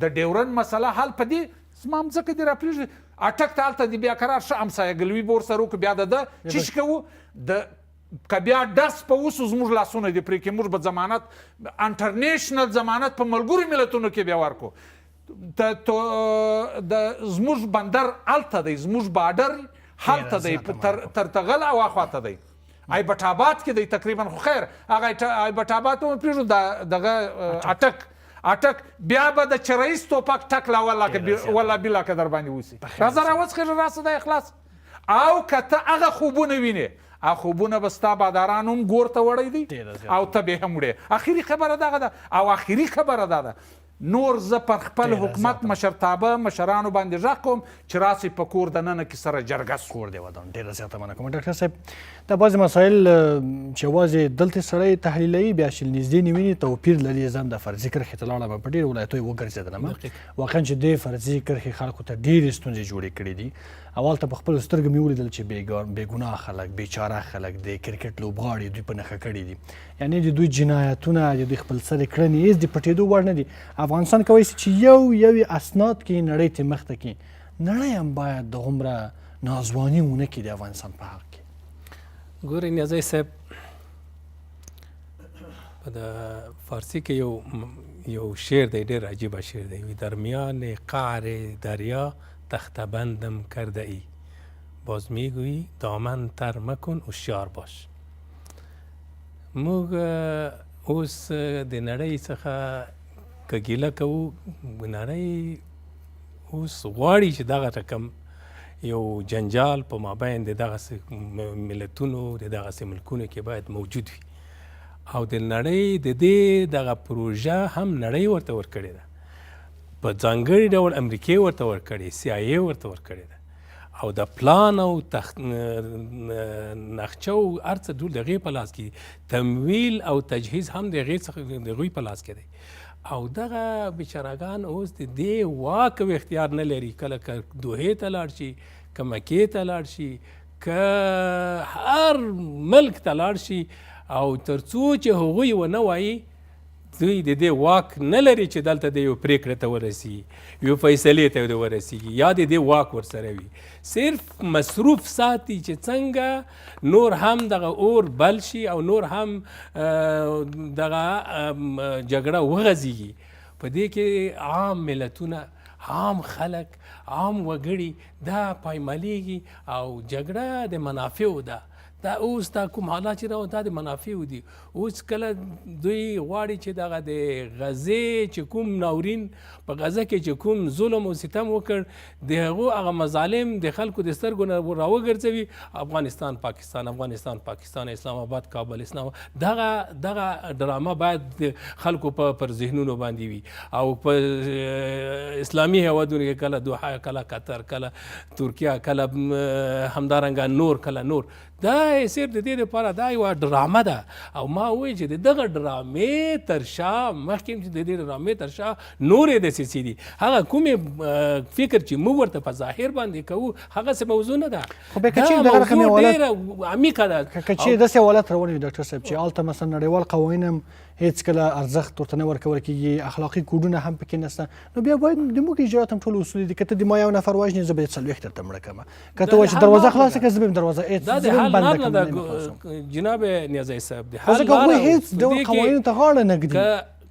د ډیورن مسله حل په دې زما مځکه دې راپرېږدي اټک ته هلته د بیا قرار ښه همسایهګلوي به ورسره وکړو بیا د ده چیش کوو د که بیا ډس په اوسو زموږ لاسونه دې پرې کړي موږ به ضمانت انټرنیشنل ضمانت په ملګرو ملتونو کې بیا ورکړو زموږ بندر هلته دی زموږ بارډر هلته دی تر تغل او اخواته دی ایبټ آباد کې دی تقریبا خو خیر هغه ایبټ آباد ته پرېږدو دغه اټک بیا به د چرایز توپک ټک لا والله بلا که در باندې وسي راځه راوڅخېږه راسه د اخلاص او که ته هغه خوبونه وینې هغه خوبونه به ستا باداران هم ګور ته وړی دی او ته به هم وړې اخري خبره دغه ده او اخري خبره دا ده نور زه پر خپل حکومت مشرتابه مشرانو باندې غږ کوم چې راسئ په کور دننه کې سره جرګه سو کور دی ودان ډېره زیاته مننه کوم ډاکټر صاحب دا بعضې مسایل چې یوازې دلته سړی تحلیلوي بیا چې نږدې نه ویني توپیر لري زه هم د فرضي کرښې ته لاړم په ډېرو ولایتو یې وګرځېدلم واقعا چې دې فرضي کرښې خلکو ته ډېرې ستونزې جوړې کړي دي اول ته په خپلو سترګو مې ولیدل چې بېګناه خلک بېچاره خلک د کرکټ لوبغاړي دوی په نښه کړي دي یعنې د دوی جنایتونه د دوی خپلسرې کړنې هېڅ د پټېدو وړ نه دي افغانستان کولی شي چې یو اسناد کې نړۍ ته مخته کړي نړۍ هم باید دغومره نازواني ونه کړي د افغانستان په حق کې ګورئ نیازی صاحب په د فارسی کې یو شعر دی ډېر عجیبه شعر دی وی درمیان قعر دریا تخته بندم کرده ای باز میگویی دامن تر مکن هوشیار باش موږ اوس د نړۍ څخه که ګیله کوو نړۍ اوس غواړي چې دغه رقم یو جنجال په مابین د دغسې ملتونو د دغسې ملکونو کې باید موجود وي او د نړۍ د دې دغه پروژه هم نړۍ ورته ورکړې ده په ځانګړي ډول امریکې ورته ورکړې CIA ورته ورکړې ده او د پلان او نقشه او هر څه ټول د هغې په لاس کې تمویل او تجهیز هم د هغوی په لاس کې دی او دغه بیچارهګان اوس د دې واک او اختیار نه لري کله که دوحې ته لاړ شي که مکې ته لاړ شي که هر ملک ته لاړ شي او تر څو چې هغوی ونه وایي دوی د دې واک نه لري چې دلته د یو پریکړې ته ورسي یو فیصلې ته ورسیږي یا د دې واک ورسره وي صرف مصروف ساتي چې څنګه نور هم دغه اور بل شي او نور هم دغه جګړه وغځېږي په دې کې عام ملتونه عام خلک عام وګړي دا پایمالیږي او جګړه د منافعو ده دا اوس دا کوم حالات چې راو دا د منافعو دي اوس کله دوی غواړي چې دغه د غزې چې کوم ناورین په غزه کې چې کوم ظلم او ستم وکړ د هغو هغه مظالم د خلکو د سترګو نه راوګرځوي افغانستان پاکستان اسلام آباد کابل اسلام دغه ډرامه باید د خلکو پر ذهنونو باندې وي او په اسلامي هیوادونو کې کله دوحه کله قطر کله ترکیه کله همدارنګه نور کله نور دا صرف د دې لپاره دا یوه ډرامه ده او ما وویل چې د دغه ډرامې تر شا مخکې چې د دې ډرامې تر شا نورې دسیسې دي هغه کومې فکر چې موږ ورته په ظاهر باندې کوو هغسې موضوع نه ده دا موضوع ډېره عمیقه ده که چیرې داسې حالت روان وي ډاکټر صاحب چې هلته مثلا نړیوال قوانین هم هېڅکله ارزښت ورته نه ورکول کېږي اخلاقي کوډونه هم پکې نشته نو بیا باید د موږ اجرات هم ټول اصولي دي که ته د ما یو نفر وژنې زه به یې 40 درته مړه کړم که ته وایې چې دروازه خلاصه کړه زه به یم دروازه لار نه ده جناب نیازی صاحب د حل لار هیڅ ډول قوانینو ته غاړه نه ږدي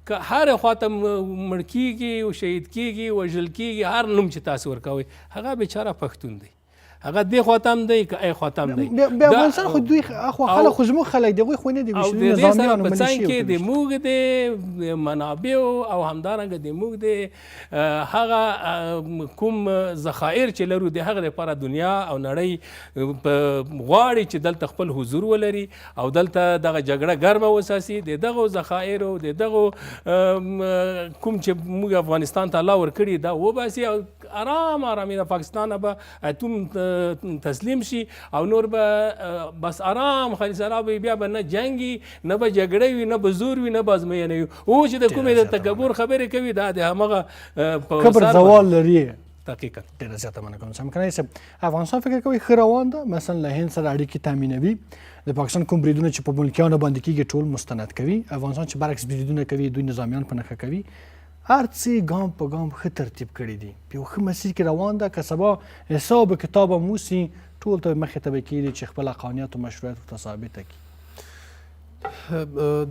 که هر خواته مړ کیږي او شهید کیږي وژل کیږي هر نوم چې تاسو ورکوئ هغه بیچاره پښتون دی هغه دې خواته هم دی که ای خواته هم دی بیا افغانستان خو دوی خو خلک خو زموږ خلک دی هغوی خو نه دي او د دې سره په څنګ کې د موږ د منابعو او همدارنګه د موږ د هغه کوم ذخایر چې لرو د هغه لپاره دنیا او نړۍ غواړي چې دلته خپل حضور ولري او دلته دغه جګړه ګرمه وساسي د دغو ذخایرو د دغو کوم چې موږ افغانستان ته الله ورکړي دا وباسي او آرام د پاکستان به اتوم تسلیم شي او نور به بس آرام خلیصلا به بیا به نه جنگي نه به جګړه وي نه به زور وي نه به ازموینه وي او چې د کومې د تکبر خبرې کوي دا د همغه کبر زوال لري دقیقا ډېره زیاته مننه کوم سمکنه صاحب افغانستان فکر کوي ښه روان ده مثلا له هند سره اړیکې تامینوي د پاکستان کوم بریدونه چې په ملکیانو باندې کېږي ټول مستند کوي افغانستان چې برعکس بریدونه کوي دوی نظامیان په نښه کوي هر څه ګام په ګام ښه ترتیب کړي دي په یو ښه مسیر کې روان ده که سبا حساب کتاب هم وسي ټول ته مخې ته به کېږي چې خپل حقانیت او مشروعیت ورته ثابته کړي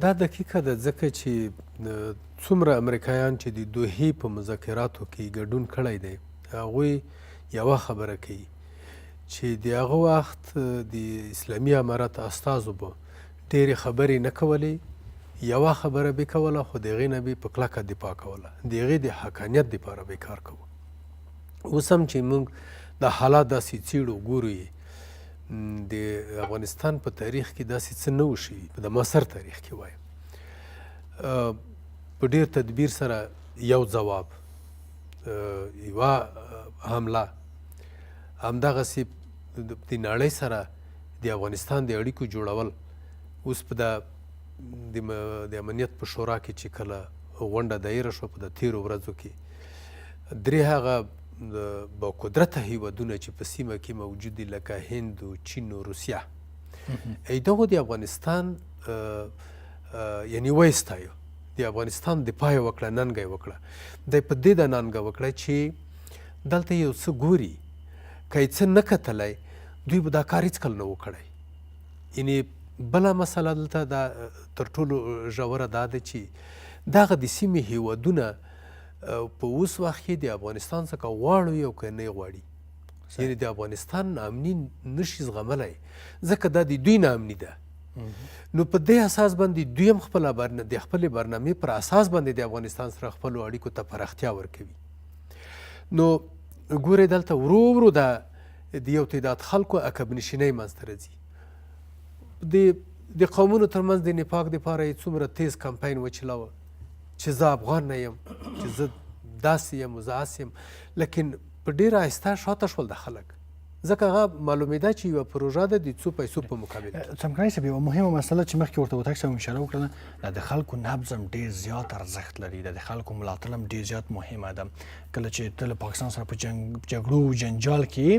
دا دقیقه ده ځکه چې څومره امریکایان چې د دوحې په مذاکراتو کې ګډون کړی دی هغوی یوه خبره کوي چې د هغه وخت د اسلامي امارت استازو به ډېرې خبرې نه کولې یوه خبره به کوله خو د هغې نه به په کلکه دفاع کوله د هغې د حقانیت دپاره به کار کوو اوس هم چې موږ د حالات داسې څېړو ګورو یې د افغانستان په تاریخ کې داسې څه نه وشي د معاصر تاریخ کې وایم په ډېر تدبیر سره یو ځواب یوه حمله همدغسې د نړۍ سره د افغانستان د اړیکو جوړول اوس په د امنیت په شورا کې چې کله غونډه دایره شوه په د تیرو ورځو کې درې هغه با قدرته هیوادونه چې په سیمه کې موجود دي لکه هند و چین و روسیه دغو د افغانستان یعنې وایستایو د افغانستان دفاع یې وکړه ننګه یې وکړه دی په دې د ننګه وکړه چې دلته یو څه ګوري که یې څه نه کتلی دوی به دا کار هېڅکله نه و کړی یعنې بله مسله دلته دا تر ټولو ژوره دا ده چې دغه د سیمې هیوادونه په اوس وخت کې د افغانستان څخه غواړي او که نه یې غواړي یعنې د افغانستان ناامني نشي زغملی ځکه دا د دوی ناامني ده نو په دې اساس باندې دوی هم د خپلې برنامې پر اساس باندې د افغانستان سره خپلو اړیکو ته پراختیا ورکوي نو ګورئ دلته ورو ورو د یو تعداد خلکو عقب نشینۍ منځته راځي د قومونو ترمنځ د نفاق دپاره یې څومره تیز کمپاین وچلاوه چې زه افغان نه یم چې زه داسې یم زه هسې یم لیکن په ډېره آهسته شاته شول د خلک ځکه هغه معلومېده چې یوه پروژه ده د څو پیسو په مقابل کې. څمکنی صاحب یوه مهمه مسله چې مخکې ورته هوتک صاحب اشاره وکړله د خلکو نبض هم ډېر زیات ارزښت لري، د خلکو ملاتړ هم ډېر زیات مهمه ده. کله چې ته له پاکستان سره په جګړو او جنجال کې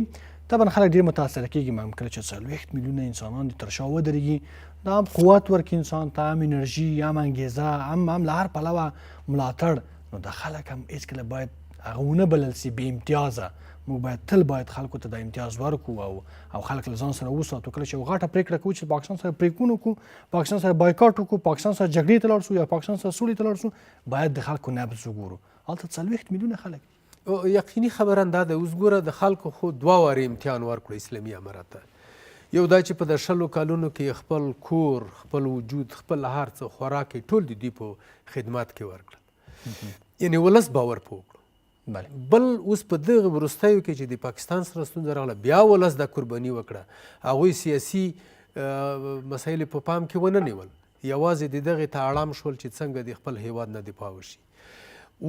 طبعا خلک ډېر متاثره کېږي، هم کله چې 40 میلیونه انسانان دې تر شا ودرېږي، دا هم قوت ورکړي انسان ته، هم انرژي، هم انګیزه، هم له هر پلوه ملاتړ. نو د خلک هم هېڅکله باید هغه ونه بلل سي بې امتیازه. موږ باید تل باید خلکو ته د امتیاز ورکړو او خلک له ځان سره وساتو. کله چې یو غټه پرېکړه کوو چې پاکستان سره پرېکون وکړو، پاکستان سره بایکاټ وکړو، پاکستان سره جګړې ته لاړ شو یا پاکستان سره سولې ته لاړ شو، باید د خلکو نبض وګورو. هلته 40 میلیونه خلک. یقیني خبره دا ده، اوس ګوره د خلکو خو 2 وارې امتحان ورکړو اسلامي امارت ته. یو دا چې په د 20 کالونو کې خپل کور، خپل وجود، خپل هر څه خوراک ټول د دوی په خدمت کې ورکړل، یعنې ولس باور په وکړو. بل اوس په دغه وروستیو کې چې د پاکستان سره ستونزه راغله، بیا ولس دا قرباني وکړه، هغوی سیاسي مسایل په پام کې ونه نیول، یوازې د دغې ته اړم شول چې څنګه د خپل هیواد نه دفاع وشي.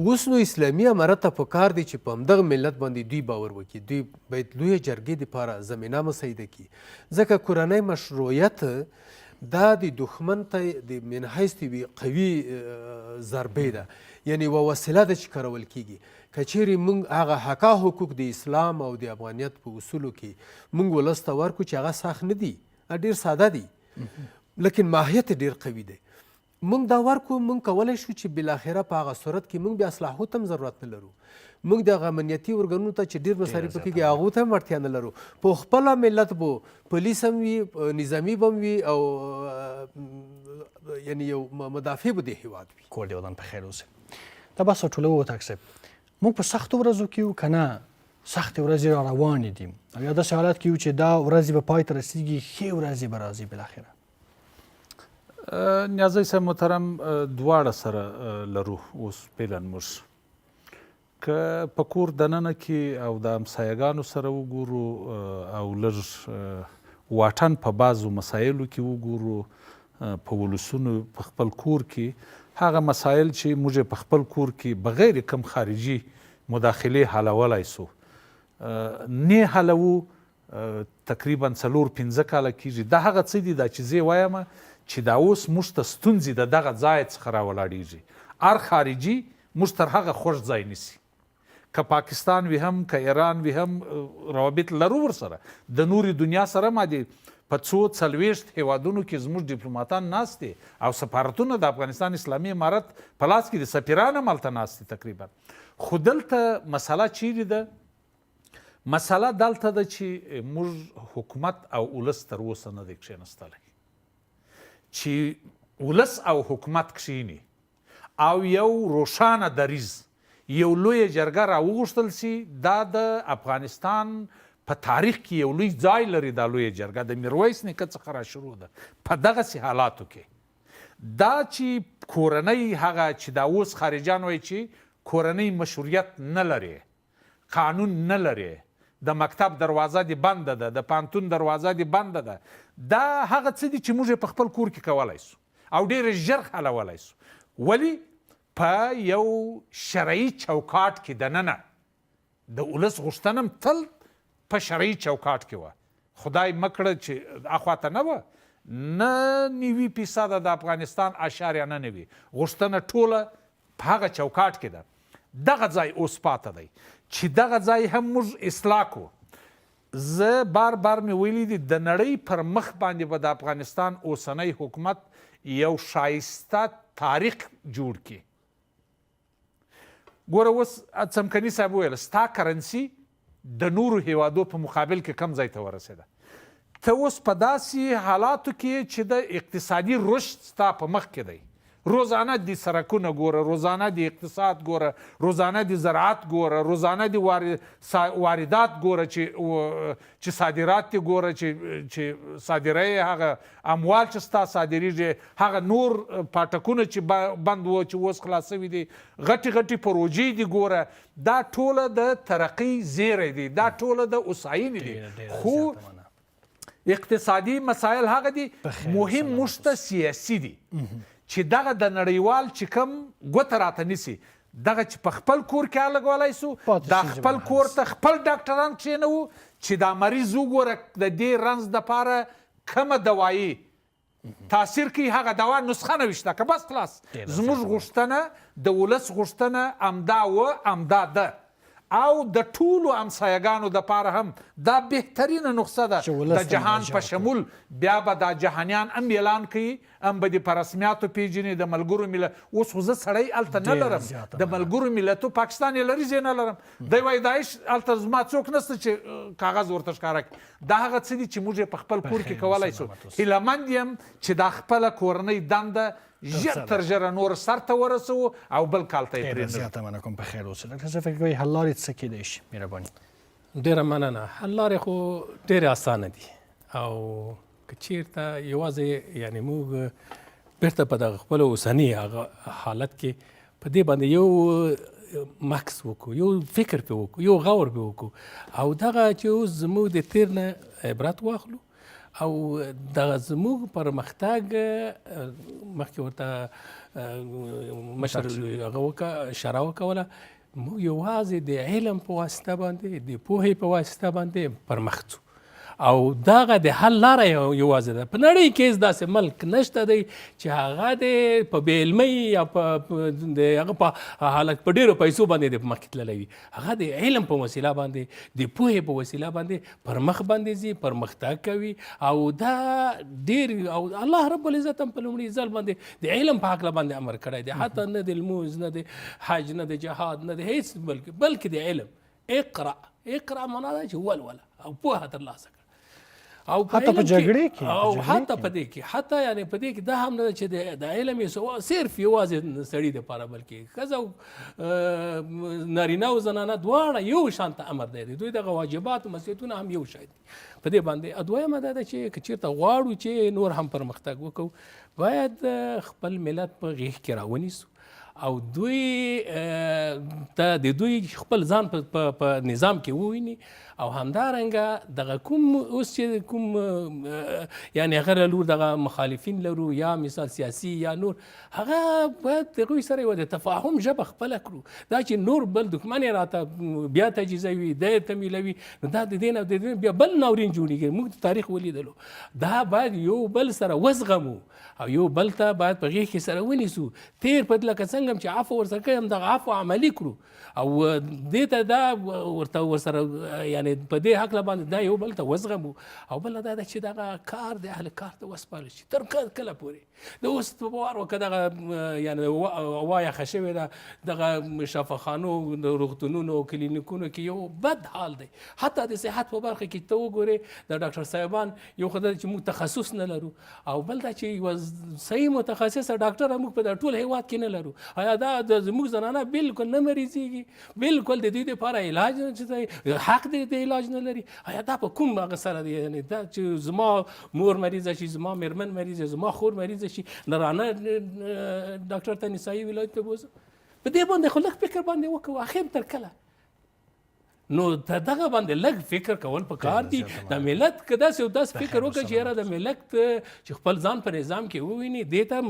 اوس نو اسلامي امارت ته پکار دی چې په همدغه ملت باندې دوی باور وکړي، دوی باید لویه جرګې دپاره زمینه مسیده کړي، ځکه کورنۍ مشروعیت دا د دښمن ته د من حیث یوې قوي ضربې ده، یعنې یوه وسیله ده چې کارول کېږي. که چیرې موږ هغه حقا حقوق د اسلام او د افغانیت په اصولو کې موږ ولس ته ورکړو چې هغه سخت نه دي، ډېر ساده دي، لیکن ماهیت ډېر قوي دی. موږ دا ورکو، موږ کولی شو چې بالاخره په هغه صورت کې موږ بیا اصلاحاتو هم ضرورت نه لرو، موږ د هغه امنیتي ارګانونو ته چې ډېر مصارف کېږي هغو ته هم اړتیا نه لرو. په خپله ملت به پولیس هم وي، نظامي به هم وي، او یعنې یو مدافع به د هېواد وي. کور دې ودان په خیر اوسئ. دا بس ټولو هوتک صاحب، موږ په سختو ورځو کې یو که نه سختې ورځې را روانې دي، او یا داسې حالت کې یو چې دا ورځې به پای ته رسېږي، ښې ورځې به راځي بالاخره؟ نیازی صاحب محترم، دواړه سره لرو. اوس فعلا موږ که په کور دننه کې او د همسایهګانو سره وګورو او لږ واټن په بعضو مسایلو کې وګورو، په ولسونو په خپل کور کې هغه مسایل چې موږ په خپل کور کې بغیر کم خارجي مداخلې حلولی سو نه حلوو، تقریبا 4-5 کاله کېږي. دا هغه څه دي دا چې زه وایم چې دا اوس موږ ته ستونزې د دغه ځای څخه راولاړېږي. هر خارجي موږ تر هغه خوښ ځای نیسي، که پاکستان وي هم، که ایران وي هم، روابط لرو ورسره. د نورې دنیا سره ما دي په 40 هیوادونو کې زموږ ډیپلوماتان ناست دي او سفارتونه د افغانستان اسلامي امارت په لاس کې د سفیران هم هلته ناست دي تقریبا. خو دلته مسله چیرې ده؟ مسله دلته ده چې موږ حکومت او ولس تر اوسه نه دی کښېنستلی، چې ولس او حکومت کښېني او یو روښانه دریځ، یو لویه جرګه راوغوښتل سي. دا د افغانستان په تاریخ کې یو لوی ځای لري. دا لویه جرګه د میرویس نیکه څخه را شروع ده. په دغسې حالاتو کې دا چې کورنۍ، هغه چې دا اوس خارجیان وایي چې کورنۍ مشروعیت نه لري، قانون نه لري، د مکتب دروازه دې بنده ده، د پانتون دروازه دې بنده ده، دا هغه څه دي چې موږ په خپل کور کې کولی سو او ډېر ژر حلولی سو. ولې؟ په یو شرعي چوکاټ کې دننه د ولس غوښتنه هم تل په شرعي چوکاټ کې وه. خدای مکړه چې اخواته نه وه، نه 90% د افغانستان اشاریه نه وي، غوښتنه ټوله په هغه چوکاټ کې ده. دغه ځای اوس پاته دی چې دغه ځای هم موږ اصلاح کړو. زه بار مې ویلي دي د نړۍ پر مخ باندې به د افغانستان اوسنی حکومت یو شایسته تاریخ جوړ کړي. ګوره اوس څمکني صاحب وویل ستا کرنسي د نورو هیوادو په مقابل کې کم ځای ته ورسېده. ته اوس په داسې حالاتو کې چې د اقتصادي رشد ستا په مخ کې دی، روزانه د سرکونه ګوره، روزانه د اقتصاد ګوره، روزانه د زراعت ګوره، روزانه د واردات ګوره، چې صادرات دې ګوره، چې صادره هغه اموال چې ستا صادریږي، هغه نور پاټکونه چې بند وو چې اوس خلاص شوي دي، غټې پروژې دي ګوره. دا ټوله د ترقۍ زیری دی، دا ټوله د هوساینې دی. خو اقتصادي مسایل هغه دي مهم موږ ته سیاسي دي چې دغه د نړیوال چې کوم ګوته راته نیسي. دغه چې په خپل کور کې لګولی سو پاتې دا شي خپل جمال کور ته خپل ډاکټران کښېنوو چې دا مریض وګوره د دې رنځ دپاره کومه دوایي تاثیر کوي هغه دوا نسخه نه وشته که بس خلاص زموږ غوښتنه د ولس غوښتنه همدا همدا ده او د ټولو همسایګانو دپاره هم دا بهترینه نسخه ده د جهان په شمول بیا به دا جهانیان هم اعلان کوي هم به دې په رسمیاتو پیژني د ملګرو ملت اوس خو زه سړی هلته نه لرم د ملګرو ملتو پاکستان یې لري زه یې نه لرم دی وایي داعش هلته زما څوک نشته چې کاغذ ورته ښکاره کړي دا هغه څه دي چې موږ یې په خپل کور کې کولی سو هیلهمند یم چې دا خپله کورنۍ دنده ژر تر ژره نور سر ته ورسوو او بل کال ته یې پرېږدو. زیاته مننه کوم، په خیر اوسئ. ډاکټر صاحب فکر کوئ حل لارې څه کیدای شي؟ مهرباني. ډېره مننه. حل لارې خو ډېرې اسانه دي او که چېرته یوازې یعنې موږ بېرته په دغه خپل اوسني هغه حالت کې په دې باندې یو مکس وکړو، یو فکر پرې وکړو، یو غور پرې وکړو او دغه چې اوس زموږ د تېر نه عبرت واخلو او دغه زموږ پرمختګ مخکې ورته مشر هغه اشاره وکوله، موږ یوازې د علم په واسطه باندې د پوهې په واسطه باندې پرمخ ځو او دغه د حل لاره یوازې ده. په نړۍ کې داسې ملک نشته دی چې هغه د په بې علمۍ یا د هغه په حالت په ډېرو پیسو باندې د مخکې تللی وي. هغه د علم په وسیله باندې د پوهې په وسیله باندې پرمخ باندې ځي، پرمختګ کوي او دا ډېر او الله رب العزت هم په لومړي ځل باندې د علم په هکله باندې امر کړی دی، حتی نه د لمونځ نه د حج نه د جهاد نه د هېڅ بلکې د علم. اقرا معنا ده چې ولوله او پوهه ترلاسه کړه او حتی په جګړې کې او حتی په دې کې حتی یعنې په دې کې دا هم نه ده چې د علم یې صرف یوازې سړي دپاره بلکې ښځه او نارینه او زنانه دواړه یو شان ته امر دی، دوی دغه واجبات او مسؤلیتونه هم یو شی دي په دې باندې. دویمه دا ده چې که چېرته غواړو چې نور هم پرمختګ وکړو باید خپل ملت په غېږ کې راونیسو او دوی ته د دوی خپل ځان په نظام کې وویني او همدارنګه دغه کوم اوس چې کوم یعنې هغه لور دغه مخالفین لرو یا مثال سیاسي یا نور، هغه باید د هغوی سره یوه د تفاهم ژبه خپله کړو. دا چې نور بل دښمن یې راته بیا تجهیزوي، دی یې تمیلوي، نو دا د دې نه د دې بیا بل ناورین جوړېږي. موږ د تاریخ ولیدلو، دا باید یو بل سره وزغمو او یو بل ته باید په غېږ کې سره ونیسو. تېر په لکه څنګه هم چې عفو ورسره کوي همدغه عفو عملي کړو او دې ته دا ورسره یعنې په دې هکله باندې دا یو بل ته وزغمو او بله دا ده چې دغه کار د اهل کار ته وسپارل شي تر کله پورې. د اوس په باور وکړه دغه یعنې هوا یخه شوې ده، دغه شفاخانو روغتونونو او کلینیکونو کې یو بد حال دی. حتی د صحت په برخه کې ته وګورې د ډاکټر صاحبان یو خو دا چې موږ تخصص نه لرو او بل دا چې یوه صحیح متخصصه ډاکټره موږ په ټول هېواد کې نه لرو. آیا دا زموږ زنانه بالکل نه مریضېږي، بالکل د دوی دپاره علاج چې حق دی د علاج نه لري؟ آیا دا په کوم هغه سره دی؟ یعنې دا چې زما مور مریضه شي، زما مېرمن مریضه، زما خور مریضه شي، نرانه ډاکټر ته نسایي ولایت ته بوځم؟ په دې باندې خو لږ فکر باندې وکړو. اخر تر کله نو دغه باندې لږ فکر کول پکار دي. د ملت که داسې او داسې فکر وکړي چې یاره د ملت چې خپل ځان په نظام کې وویني، دې ته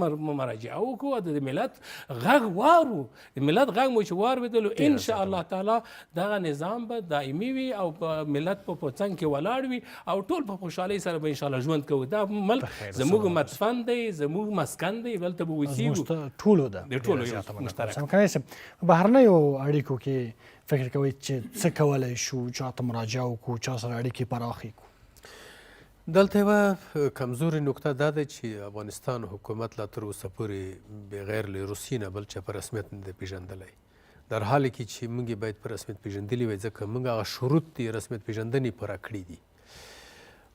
مراجعه وکړو او د ملت غږ واورو. د ملت غږ مو چې واورېدلو ان شاء الله تعالی دغه نظام به دایمي وي او په ملت په څنګ کې ولاړ وي او ټول په خوشحالۍ سره به انشاءالله ژوند کوو. دا ملک زموږ مدفن دی، زموږ مسکن دی، دلته به اوسېږو، ټولو ده، د ټولو یو مشترک. بهرنیو اړیکو کې فکر کوئ چې څه کولی شو، چا ته مراجعه وکړو، چا سره اړیکې پراخې کړو؟ دلته یوه کمزورې نکته دا ده چې افغانستان حکومت لا تر اوسه پورې بغیر له روسیې نه بل چا په رسمیت نه دی پېژندلی، در حال کې چې موږ باید په رسمیت پېژندلي وای ځکه موږ هغه شروط د رسمیت پېژندنې پوره کړي دي.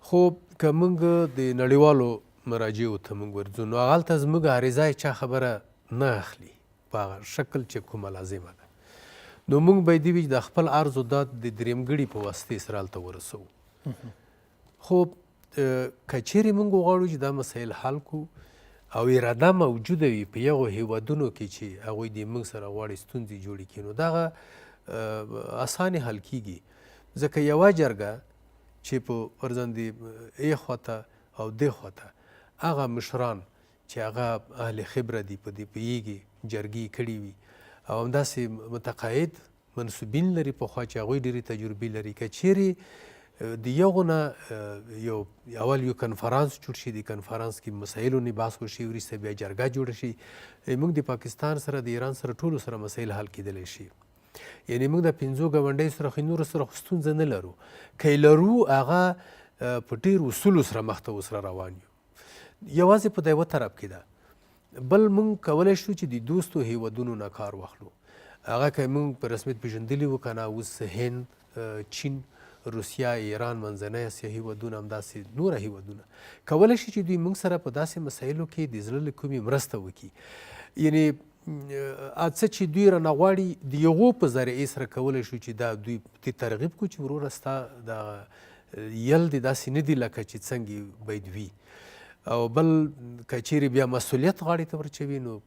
خو که موږ د نړیوالو مراجعو ته موږ ورځو نو هغلته زموږ عریضه چا خبره نه اخلي په هغه شکل چې کومه لازمه ده. نو موږ باید وي چې د خپل عرض و داد د درېمګړي په واسطې سره هلته ورسوو. خو که چیرې موږ وغواړو چې دا مسایل حل کړو او اراده موجوده وي په یغو هیوادونو کې چې هغوی د موږ سره غواړي ستونزې جوړې کړي، نو دغه اسانې حل کیږي. ځکه یوه جرګه چې په ورځندې ای خواته او دې خواته هغه مشران چې هغه اهل خبره دي په دې پوهېږي، جرګې کړي وي او همداسې متقاعد منصوبین لري پخوا چې هغوی ډېرې تجربې لري. که چیرې د یغو نه یو اول یو کنفرانس جوړ شي، د کنفرانس کې مسایلو نه بحث وشي، وروسته بیا جرګه جوړه شي، موږ د پاکستان سره د ایران سره ټولو سره مسایل حل کېدلی شي. یعنې موږ د 5 ګاونډیو سره خو نورو سره خو ستونزه نه لرو، که یې لرو هغه په ډېرو اصولو سره مخ ته ورسره روان یو. یوازې په د یوه طرف کې ده. بل موږ کولی شو چې د دوستو هیوادونو نه کار واخلو. هغه که موږ په رسمیت پېژندلي وو که نه، اوس هند، چین، روسیه، ایران، منځنۍ اسیا هیوادونه، همداسې نوره هیوادونه کولی شي چې دوی موږ سره په داسې مسایلو کې د زړه له کومې مرسته وکړي. یعنې څه چې دوی رانه غواړي د هغو په ذریعې سره کولی شو چې دا دوی دې ترغیب کړو چې وروره ستا دغه یل دې داسې نه دي لکه چې څنګه باید وي. او بل که چیرې بیا مسؤلیت غاړې ته ورچوي، نو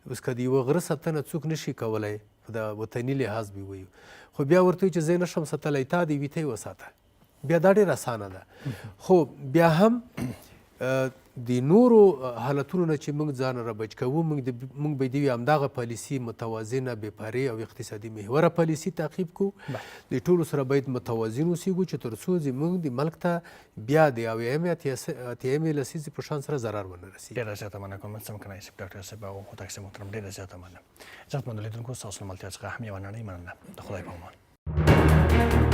اوس که د یوه غره ساتنه څوک نشي کولی په د وطني لحاظ به وایو، خو بیا ورته چې زه نشم ساتلی، تا دې وي ته یې وساته، بیا دا ډېر اسانه ده. خو بیا هم د نورو حالتونو نه چې موږ ځان را بچ کوو، موږ به دې همدغه پالیسي متوازنه، بې پرې او اقتصادي محوره پالیسي تعقیب کړو. د ټولو سره باید متوازن اوسېږو چې تر څو زموږ د ملک ته بیا د اویایمې اتیایمې لسیزې په شان سره ضرر ونه رسېږي. ډېره زیاته مننه کوم سم کنای صاحب، ډاکټر صاحب او هوتک صاحب محترم، ډېره زیاته مننه. عزتمندو لیدونکو، ستاسو له ملتیا څخه هم یوه نړۍ مننه. د خدای په امان.